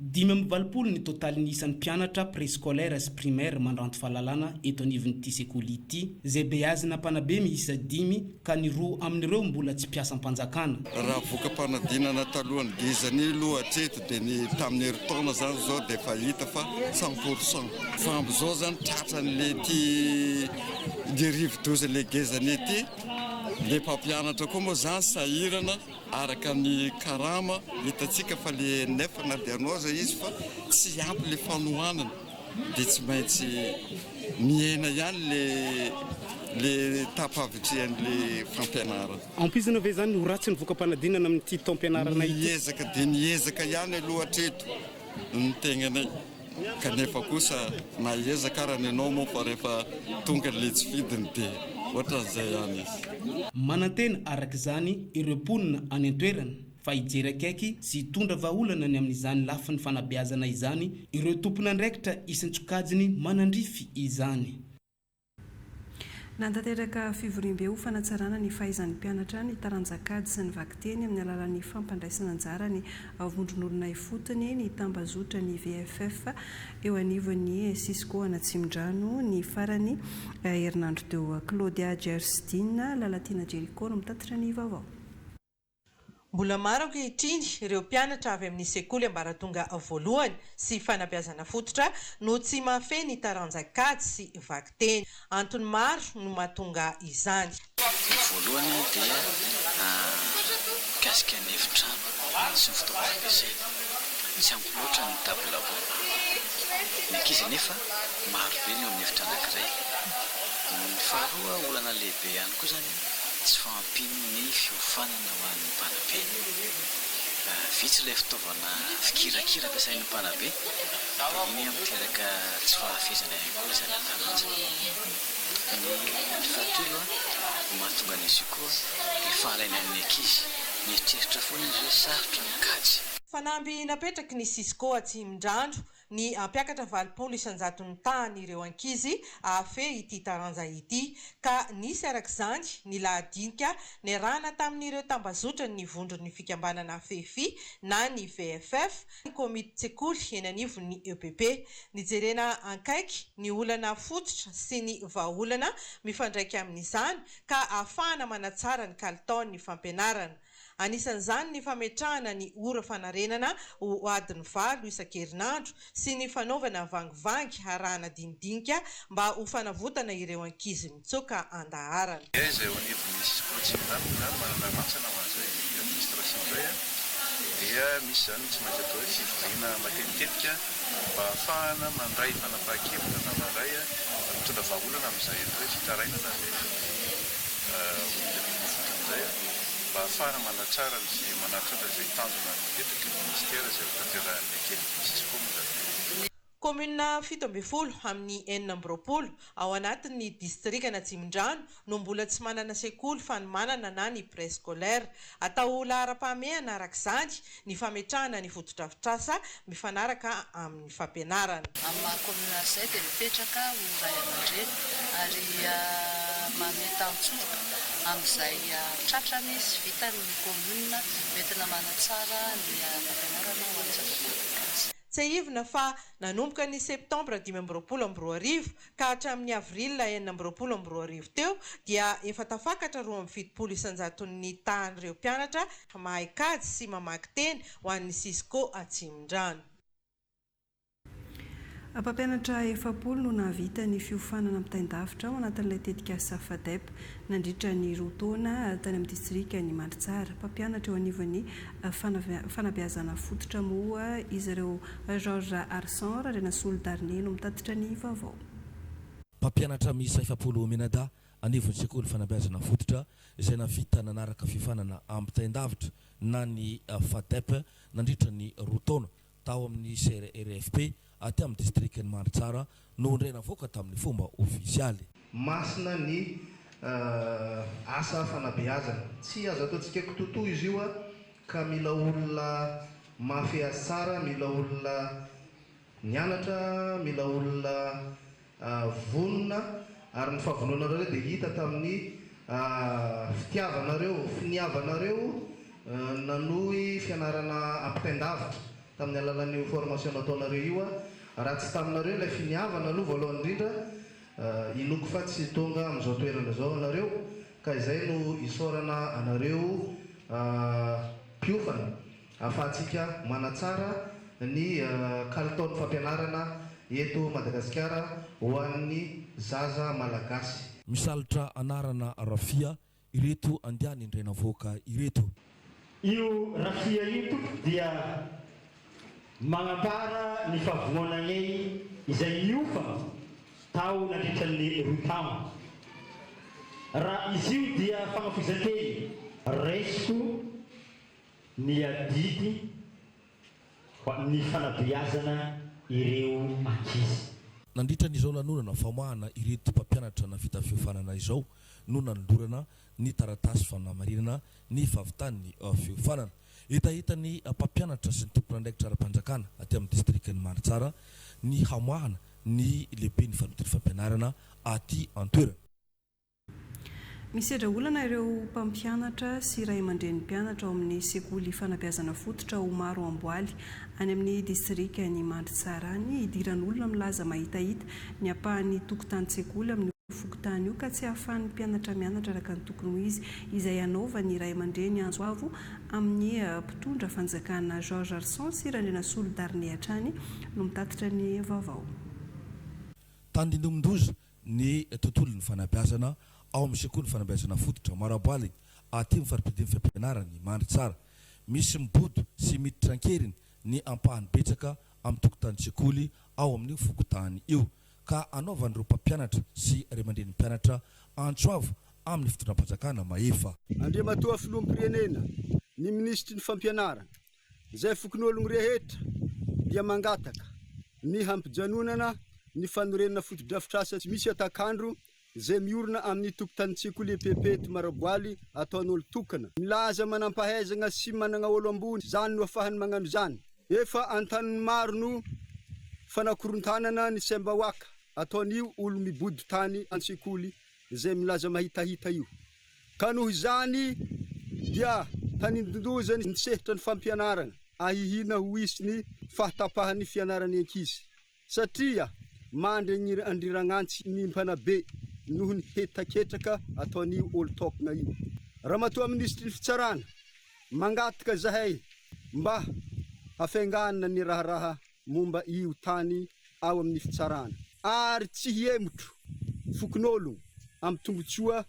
5 ny totaly ny isan'ny mpianatra préscolaire sy primaire mandranto fahalalana eto anivon'ity sekoly ity zay beazina mpanabe miisa 10 ka ny 2 amin'ireo mbola tsy mpiasa ampanjakana. Raha voka-panadinana talohan'ny gezany lohatreto dia ny tamin'ny heritaona zany zao dia efa hita fa 100%. Fa amin'izao zany tratran'le ty ny rivo-doza le gezany ety le mpampianatra koa moa zany sahirana araka ny karama hitatsika fa le nefa na diagnosa izy fa tsy ampy le fanohanana dia tsy maintsy miaina ihany le tapavitrehan'le fampianarana. Ampizina ve zany ho ratsy ny voka-panadinana amin'ity taom-pianarana ity? Niezaka dia niezaka ihany aloha hatreto ny tegnanay kanefa kosa na ezaka raha nenao moa fa rehefa tonga le tsy vidiny dia ohatran'izay ihany izy. Manantena araka izany ireo mponina any an-toerana fa hijery akaiky sy hitondra vahaolana ny amin'izany lafi ny fanabeazana izany ireo tompon'andraikitra isan-tsokajiny manandrify izany. Nantanteraka fivoriam-beo fanatsarana ny fahaizan'ny mpianatra ny taranjakady sy ny vakiteny amin'ny alalan'ny fampandraisana anjara ny vondron'olona ifotony ny tambazotra ny VFF eo anivon'ny Cisco Anatsimondrano ny farany herinandro teo. Claudia Gerstin Lalatina Jericô no mitatitra ny vaovao. Mbola maro ankehitriny ireo mpianatra avy amin'ny sekoly ambaratonga voalohany sy fanabeazana fototra no tsy mahafehy ny taranjakady sy vakiteny. Antony maro no mahatonga izany. Voalohany dia kasika ny efitrano sy ny fitaovam-fampiasaina. Tsy ampy loatra ny tabilabo. Ny ankizy nefa maro be ny eo amin'ny efitra anankiray. Ny faharoa olana lehibe ihany koa zany tsy fahampiny ny fiofanana ho an'ny mpanabe. Vitsy ilay fitaovana fikirakira ampiasain'ny mpanabe, iny miteraka tsy fahafezana ihany koa izany an-tananja. Ny fahatelo mahatonga an'izy koa ny fahalaina amin'ny ankizy, mieritreritra foana izy hoe sarotra mikajy. Fanamby napetraky ny Cisco Atsimondrano ny mpiakatra 900 ny tany ireo ankizy afe ity taranja ity ka nisy arak'izany ny lahadinika ny rana tamin'ireo tambazotra ny vondron'ny fikambanana FEFI na ny VFF ny komity tsekoly eny anivon'ny EPP nijerena ankaiky ny olana fototra sy ny vahaolana mifandraiky amin'izany ka ahafahana manatsara ny kalitaon'ny fampianarana. Anisan'izany ny fametrahana ny ora fanarenana ho adiny 5 isan-kerinandro sy ny fanaovana vangivangy arahana dinidinika mba ho fanavotana ireo ankizy mitsoka andaharana. Izay ho anivon'ny Cisco Atsimondrano manana rantsana ho an'izay administration izay dia misy zany tsy maintsy atao hoe fivoriana matetika mba ahafahana mandray fanapahan-kevitra na mandray mitondra vahaolana amin'izay atao hoe fitarainana zay mba ahafahana manatsara sy manatratra izay tanjona mipetraky ny ministera izay tanterahany ankehitriny Cisco moa zany. Komuna 17 amin'ny 4 ao anatin'ny distrikana Atsimondrano no mbola tsy manana sekoly fanomanana na ny préscolaire. Atao lahara-pahamehana arak'izany ny fametrahana ny fotodrafitrasa mifanaraka amin'ny fampianarana. Amin'ny komuna 7 dia mipetraka ho ray aman-dreny ary mameta antsofoka amin'izay tratrany sy vitan'ny komuna metina manatsara ny fampianarana ho an'ny zazavavy. Tsy ivona fa nanomboka ny septambra 2022 ka hatramin'ny avril 2022 teo dia efa tafakatra 270 ny tahan'ireo mpianatra mahay kajy sy mamaky teny ho an'ny Cisco Atsimondrano. Mpampianatra 7 no nahavita ny fiofanana amitaindavitra ao anatin'ilay tetika Safadep nandritra ny roa taona tany amin'ny distrika ny Maritsara. Mpampianatra eo anivon'ny fanabeazana fototra moa izy ireo Georges Arsan Renasolo Darné no mitatitra ny vaovao. Mpampianatra miisa 7 menada anivon'ny sekoly fanabeazana fototra izay navita nanaraka fiofanana amitaindavitra na ny Fadep nandritra ny roa taona tao amin'ny CRFP aty amin'ny distrikany Maritsara no ndrena voaka tamin'ny fomba ofisialy. Masina ny asa fanabeazana tsy azo ataontsika kitoto izy io ka mila olona mafy azy tsara, mila olona mianatra, mila olona vonona ary ny fahavononareo dia hita tamin'ny fitiavanareo, finiavanareo nanohy fianarana ampitaindavitra tamin'ny alalan'io formation nataonareo io raha tsy taminareo ilay finiavana aloha voalohany indrindra iloko fa tsy tonga amin'izao toerana zao anareo ka izay no isorana anareo mpiofana ahafahantsika manatsara ny kalitaon'ny fampianarana eto Madagasikara ho an'ny zaza malagasy. Misalitra anarana Rafia ireto andiany indrena voaka ireto. Io Rafia ito dia magnambara ny favoanany izay niofa tao nandritran'ny roa taona. Raha izy io dia fagnafozan-teny resiko ny adidy ny fanabeazana ireo ankizy. Nandritra n'izao lanonana famoahana ireto mpampianatra na vita fiofanana izao no nandorana ny taratasy fanamarinana ny fahavitan'ny fiofanana. Hita ny mpampianatra sy ny tompon'andraikitra ara-panjakana aty amin'ny distriktin'ny Maritsara ny hamoahana ny lehibe ny fanoton'ny fampianarana aty an-toerana. Misedra olana ireo mpampianatra sy ray aman-dren'ny mpianatra ao amin'ny sekoly fanabeazana fototra Omaro Amboaly any amin'ny distriktin'ny Maritsara ny idiran'olona milaza mahitahita ny apahan'ny tokontany-tsekoly amin'ny fokotany io ka tsy ahafahan'ny mpianatra mianatra araka ny tokony ho izy izay anaovany ray aman-dreny Anjoavo amin'ny mpitondra fanjakana Georges Arson sy Randrena Solidarné Hatrany no mitatitra ny vaovao. Tandindomindoza ny tontolon'ny fanabeazana ao amin'ny sekoly fanabeazana fototra Maraboaly aty amin'ny faripidian'ny fampianarany Maritsara. Misy mibodo sy miditra ankeriny ny ampahany betsaka amin'ny tokontany-tsekoly ao amin'ny fokotany io ka anaovan'ireo mpampianatra sy ray aman-dren'ny mpianatra Anjoavo amin'ny fitondram-panjakana maefa. Andriamatoa filoham-pirenena ny ministry ny fampianarana izay fokon'ologno rehetra dia mangataka ny hampijanonana ny fanorenana fotodrafitrasa tsy misy atakandro izay miorina amin'ny tokontany-tsekoly EPP eto Maraboaly ataon'olo tokana. Milaza manampahaizana sy manana olo ambony zany no ahafahany magnano zany. Efa antaniny maro no fanakorontanana ny Sembawaka ataon'io olo mibody tany an-tsekoly izay milaza mahitahita io. Ka noho izany dia tanindondozany ny sehitra ny fampianarana ahihina ho isy ny fahatapahan'ny fianarany ankizy satria mandry ny andriranantsy ny mpanabe noho ny hetaketraka ataon'io olo tokana io. Ramatoa ministry ny fitsarana mangataka zahay mba hafainganana ny raharaha momba io tany ao amin'ny fitsarana ary tsy hiemotro fokon'ologno amin'ny tombotsoa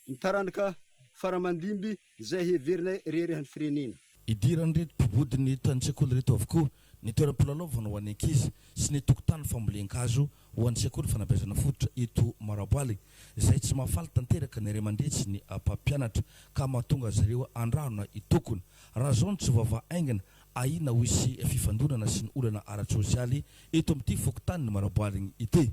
ny taranaka faramandimby izay heverinay rerehan'ny firenena. Idiran'ireto mpibodiny tany-tsekoly reto avokoa ny toeram-pilalaovana ho an'ny ankizy sy ny tokotany fambolen-kazo ho an'ny sekoly fanabeazana fototra eto Maraboaly izay tsy mahafaly tanteraka ny ray aman-dreny ny mpampianatra ka mahatonga zareo andrahona itokona. Raha zao ny tsy vava-aingana ahina ho isy fifandonana sy ny olana ara-tsosialy eto amin'ity fokotany ny Maraboaly ity.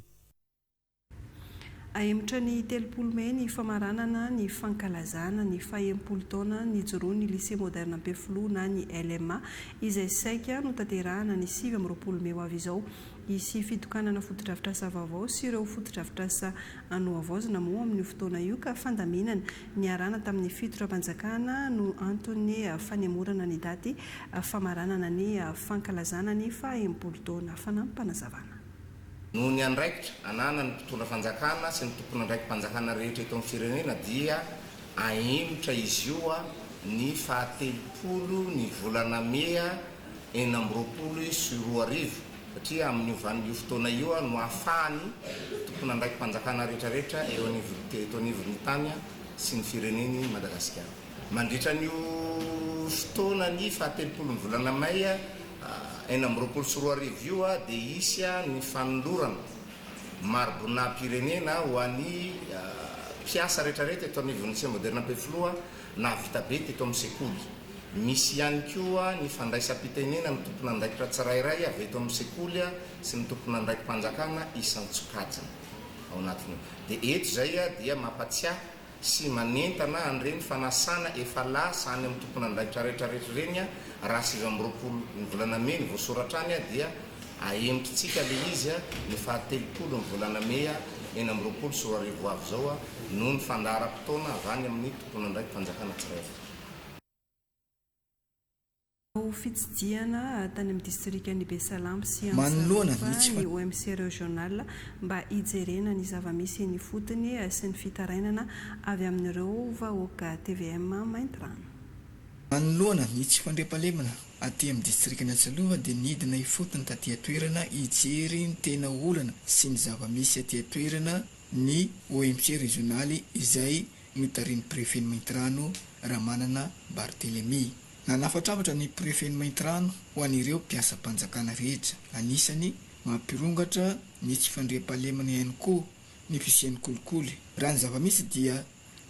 Ahemotra ny 30 May ny famaranana ny fankalazana ny 40 taona ny joroan'ny lycée moderne Ampefilo na ny LMA izay saika no tanterahana ny 9 May ho avy izao. Isy fitokanana fotodrafitrasa vaovao sy ireo fotodrafitrasa anoavaozina moa amin'ny fotoana io ka fandaminana ny arana tamin'ny fitoram-panjakana no antony fanemorana ny daty famaranana ny fankalazana ny 40 taona fanampanazavana. Noho ny andraikitra anana ny mpitondra fanjakana sy ny tompona andraiki-panjakana rehetra eto amin'ny firenena dia ahemotra izy io ny 30 ny volana Mea 2020 satria amin'ny ovan'io fotoana io no ahafahany tompona andraiki-panjakana rehetrarehetra eo anivon'ny tany sy ny fireneny Madagasikara. Mandritra n'io fotoana ny 30 ny volana May 2020 io dia isy ny fanolorana marbona pirenena ho an'ny mpiasa rehetrarehetra eto anivon'ny lycée moderne Ampefilo na vita be eto amin'ny sekoly. Misy ihany koa ny fandraisam-pitenena ny tompona andraikitra tsirairay avy eto amin'ny sekoly sy ny tompona andraiki-panjakana isan-tsokajina ao anatiny. Dia eto zay dia mampatsiahy sy manentana an'ireny fanasana efa lasa any amin'ny tompona andraikitra rehetrarehetra reny raha 20 ny volana May ny voasoratrany dia ahemotritsika le izy ny 30 ny volana May 2020 avy zao noho ny fandaharam-potoana avy any amin'ny tompona andraiki-panjakana tsirairay. Fitsidiana tany amin'ny distrika ny Besalamp sy manoloana ny OMC régional mba hijerena ny zava-misy ny fotony sy ny fitarainana avy amin'ireo vahoaka TVM Maintrano. Manoloana ny tsy fandriam-pahalemana aty amin'ny distrika ny Antsalova dia nidina ifotony taty atoerana hijery ny tena olana sy ny zava-misy aty atoerana ny OMC régionaly izay notarin'ny préfet Maintrano Ramanana Barthelemy. Nanafatravatra ny préfet Maintrano ho an'ireo mpiasa-panjakana rehetra, anisany mampirongatra ny tsy fandriam-pahalemana ihany koa ny fisian'ny kolikoly. Raha ny zava-misy dia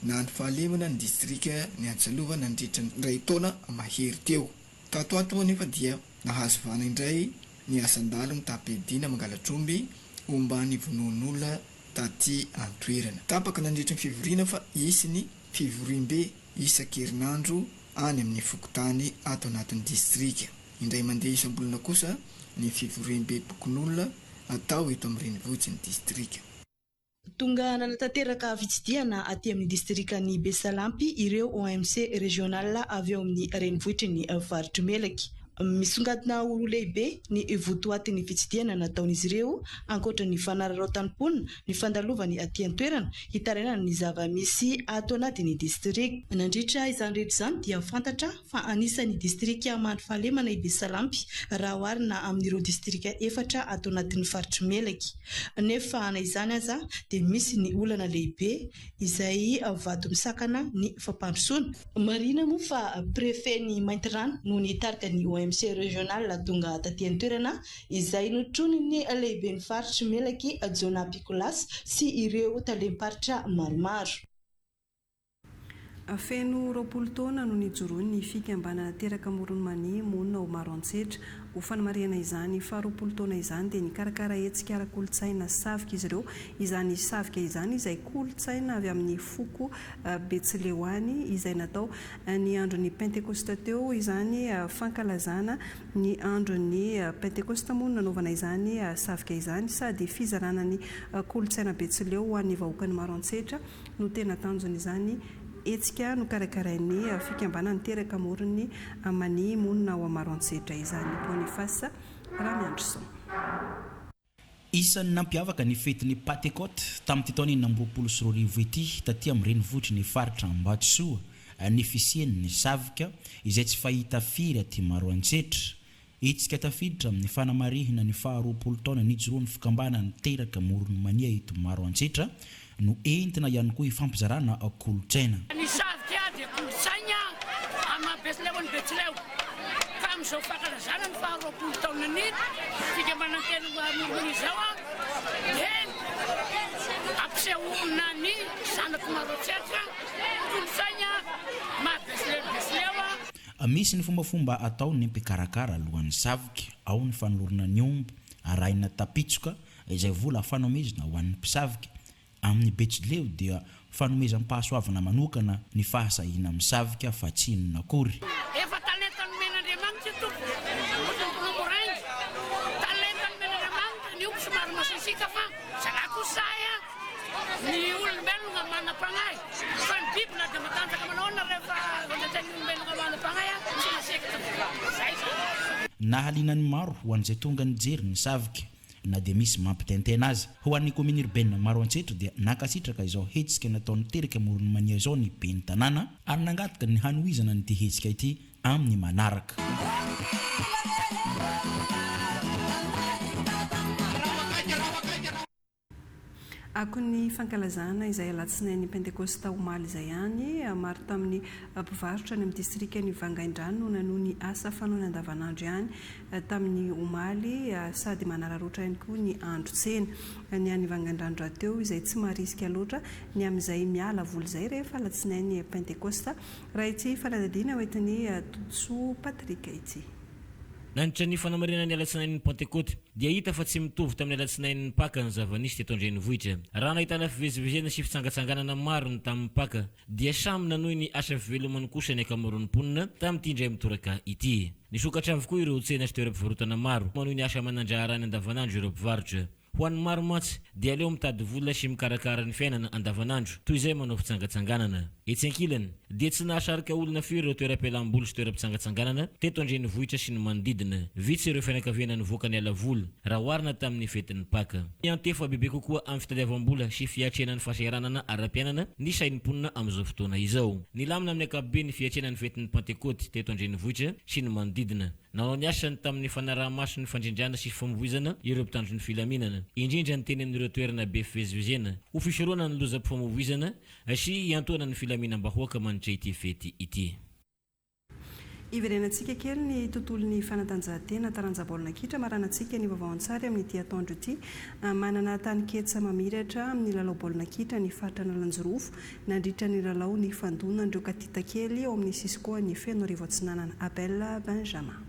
na ny fahalemana ny distrika ny Antsalova nandritra ny ray taona mahery teo. Tatoato nefa dia nahazo vana indray ny asan-dalo ny tapedina Mangalatromby omba ny vonoan'olona taty antoerana. Tapaka nandritra ny fivoriana fa isy ny fivoriam-be isan-kerinandro any amin'ny fokotany ato anatin'ny distrika. Indray mandeha isam-bolana kosa ny fivoriam-be bokon'olona atao eto amin'ny renivohitry ny distrika. Tonga nanatanteraka fitsidiana aty amin'ny distrika ny Besalampy ireo OMC régional avy eo amin'ny renivohitry ny faritry Melaky. Misongadina olo lehibe ny votoatin'ny fitsidiana nataon'izy ireo ankoatra ny fanararaotam-ponina ny fandalovany aty an-toerana hitarainana ny zava-misy ato anatin'ny distrika. Nandritra izany rehetra izany dia fantatra fa anisan'ny distrika mandry fahalemana i Besalampy raha oharina amin'ireo distrika efatra ato anatin'ny faritry Melaky. Nefa na izany aza dia misy ny olana lehibe izay vato misakana ny fampandrosoana. Marina moa fa préfet ny Maintrano no nitarika ny OMC régional tonga taty an-toerana izay notroniny lehibe ny faritry Melaky Jona Pikolas sy ireo talem-paritra maromaro. Feno 20 taona no nijoroany ny fikambanana teraka Moronmany monina ho maro antsetra. Ho fanamariana izany fa 20 taona izany dia nikarakara hetsika ara-kolotsaina savika izy ireo. Izany savika izany izay kolotsaina avy amin'ny foko Betsilehany izay natao ny andron'ny Pentekosta teo izany fankalazana ny andron'ny Pentekosta moa nanaovana izany savika izany sady fizarana ny kolotsaina Betsileo ho an'ny vahoakany maro antsetra no tena tanjona izany. Etsika no karakarain'ny fikambanana teraka Morony Many monina ho maro antsetra izany. Boniface Ramiandroson. Isan'ny nampiavaka ny fetin'ny Pentecote tamin'ity taona 1920 ity taty amin'ny renivohitry ny faritra Ambatsoa ny fisian'ny savika izay tsy fahita firy aty maro antsetra. Etsika tafiditra amin'ny fanamarihina ny 20 taona nijoroan'ny fikambanana teraka Moronmany eto maro antsetra no entina ihany koa ifampizarana kolotsaina. Ny savika dia kolotsaina ama-Betsileo ny Betsileo ka amin'izao fankalazana ny 20 taona ny fikambanana tena Moronmany izao dia ampisehoana ny zanako maro antsetra kolotsaina ma-Betsileo. Misy ny fombafomba atao ny mpikarakara alohan'ny savika, ao ny fanolorana ny omby, arahina tapitsoka izay vola fanomezana ho an'ny mpisavika. Amin'ny Betsileo dia fanomezana pahasoavana manokana ny fahasahina amin'ny savika fa tsy inona akory. Efa talenta nomen'Andriamanitra tompo. Moraingy. Talenta nomen'Andriamanitra ny omby somary masisika fa salako saya ny olombelona manam-panahy. Fa ny biby na dia matanjaka manao rehefa vanjatany olombelona manam-panahy tsy naseka. Nahalinany maro ho an'izay tonga nijery ny savika. Na dia misy mampitentena azy ho an'ny kominy urbaine maro antsetra dia nakasitraka izao hetsika nataon'ny teraka Moronmany izao ny ben'ny tanàna ary nangataka ny hanohizana nyity hetsika ity amin'ny manaraka. Ako ny fankalazana izay alatsinain'ny Pentekosta omaly izay ihany maro tamin'ny mpivarotra ny amin'ny distrika ny Vangaindrano nanoho ny asa fanaony andavanandro ihany tamin'ny omaly sady manararoatra ihany koa ny andro tsena ny any Vangaindrano rahateo izay tsy maharisika loatra ny amin'izay miala voly izay rehefa alatsinain'ny Pentekosta. Raha ity fanadadiana hoentin'ny Totso Patrika ity. Nandritra ny fanamarina ny alatsinain'ny Pentecote dia hita fa tsy mitovy tamin'ny alatsinain'ny Paka ny zava-nisy teto an-drenivohitra. Raha nahitana fivezivezena sy fitsangatsanganana maro ny tamin'ny Paka dia samy nanohy ny asa fivelomany kosa ny ankamaroan'ny-ponina tamin'ity indray mitoraka ity. Nisokatra avokoa ireo tsena sy toeram-pivarotana maro manohy ny asa manandraharany andavanandro ireo mpivarotra. Ho an'ny maro matsy dia aleo mitady vola sy mikarakara ny fiainana andavanandro toy izay manao fitsangatsanganana. etsy ankilany dia tsy nahasarika olona firy ireo toeram-pialam-boly sy toeram-pitsangatsanganana teto andrenivohitra sy ny manodidina vitsy ireo fianakaviana nivoaka ny alavoly raha oharina tamin'ny fetin'ny paka antefo bebe kokoa amin'ny fitadiavam-bola sy fiatrenan'ny fahasahiranana ara-pianana ny sainimponina amin'izao fotoana izao nilamina amin'ny akapobe ny fiatrenan'ny fetin'ny pentekoty teto andrenivohitra sy ny manodidina nanao ny asany tamin'ny fanaraha-maso ny fandrindrana sy famovoizana ireo mpitandro ny filaminana indrindra ny teny amin'ireo toerana be fivezivezena ho fisoroana ny loza-pifamovoizana sy iantoana ny filaminam-bahoaka manitra ity fety ity iverenantsika kely ny tontolon'ny fanatanjahantena taranjabaolina kitra maranantsika ny vaovao an-tsary amin'ity atoandro ity manana tany ketsa mamiratra amin'ny lalao baolina kitra ny fatrana lanjorofo nandritra ny lalao ny fandonan'ireo katita kely ao amin'ny sisikoa ny feno arivo atsinanana Abel Benjamin.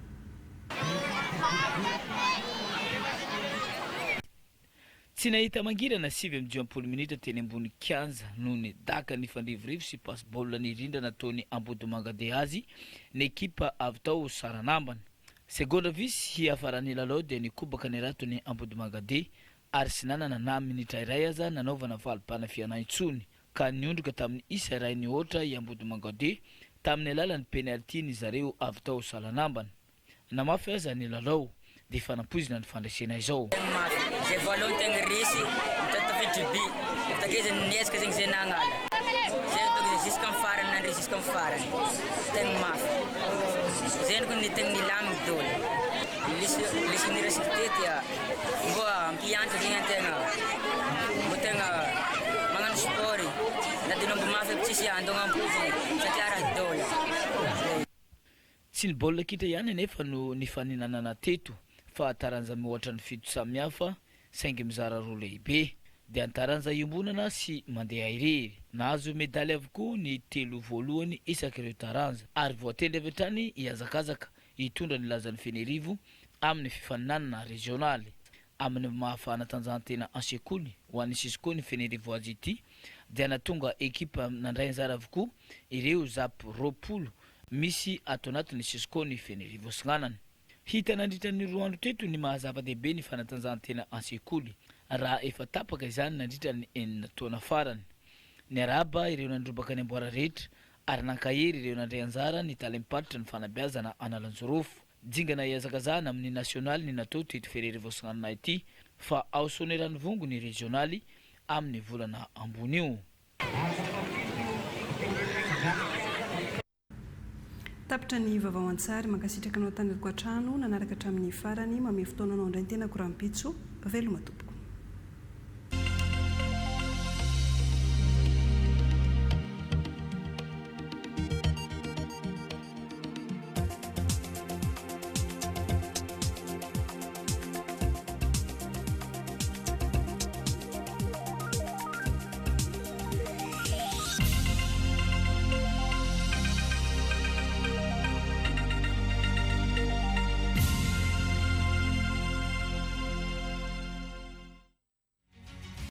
Tsy nahita mangirana 7 minitra teny ambony kianja noho ny daka ny fandrivorivo sy passe baolina ny rindra nataony Ambodimanga de azy ny ekipa avy tao Saranambana. Segondra visy hiafarany lalao dia nikobaka ny ratony Ambodimanga de ary sy nanana na minitra iray aza nanaovana valopana fianaintsony ka niondroka tamin'ny isa iray ny ohatra i Ambodimanga de tamin'ny alalan'ny penalty ny zareo avy tao Saranambana. Namafy aza ny lalao dia fanampozina ny fandraisana izao. Zay voalohany tegna resy mitata bi takeza niezaka zegny zay nagnala zay tokony jusqu'à farany nandre jusqu'à farany tegna mafy zay niko ny tegna nilamigny dôla lisy ny respecté mbo ampiantra zegny antegna mbo tegna magnano sport na dinombo mafy tsisy andogna ampozigny satria raha dôla tsy ny baolina kitra ihany anefa no nifaninanana teto fa taranja mihoatra ny fito samihafa saingy mizara roa lehibe dia antaranja iombonana sy mandeha irery nahazo medaly avokoa ny telo voalohany isak'ireo taranja ary voatendry avy hatrany hiazakazaka hitondra ny lazan'ny Fenerivo amin'ny fifaninanana regionaly amin'ny mahafanatanjahantena ansekoly ho an'ny sisikoa ny Fenerivo azy ity dia natonga ekipa nandray anjara avokoa ireo zapy roapolo misy ato anatin'ny sisikoa ny Fenerivo Signanana. Hita nandritra ny roa andro teto ny mahazava-dehibe ny fanatanjahantena ansekoly raha efa tapaka izany nandritra ny enina taona farany. Ny araba ireo nandrobaka ny amboara rehetra ary nankahery ireo nandray anjara ny talempatitra ny fanabeazana analanjorofo jingana hiazakazahana amin'ny nasionaly ny natao teto Fenerivo Signanana ity fa ao sonerany vongo ny regionaly amin'ny volana ambony io. Tapitra ny vaovao an-tsary mankasitraka anao tany Koatrano nanaraka hatramin'ny farany mamay fotoananao indray ny tena korampitso veloma tompoko.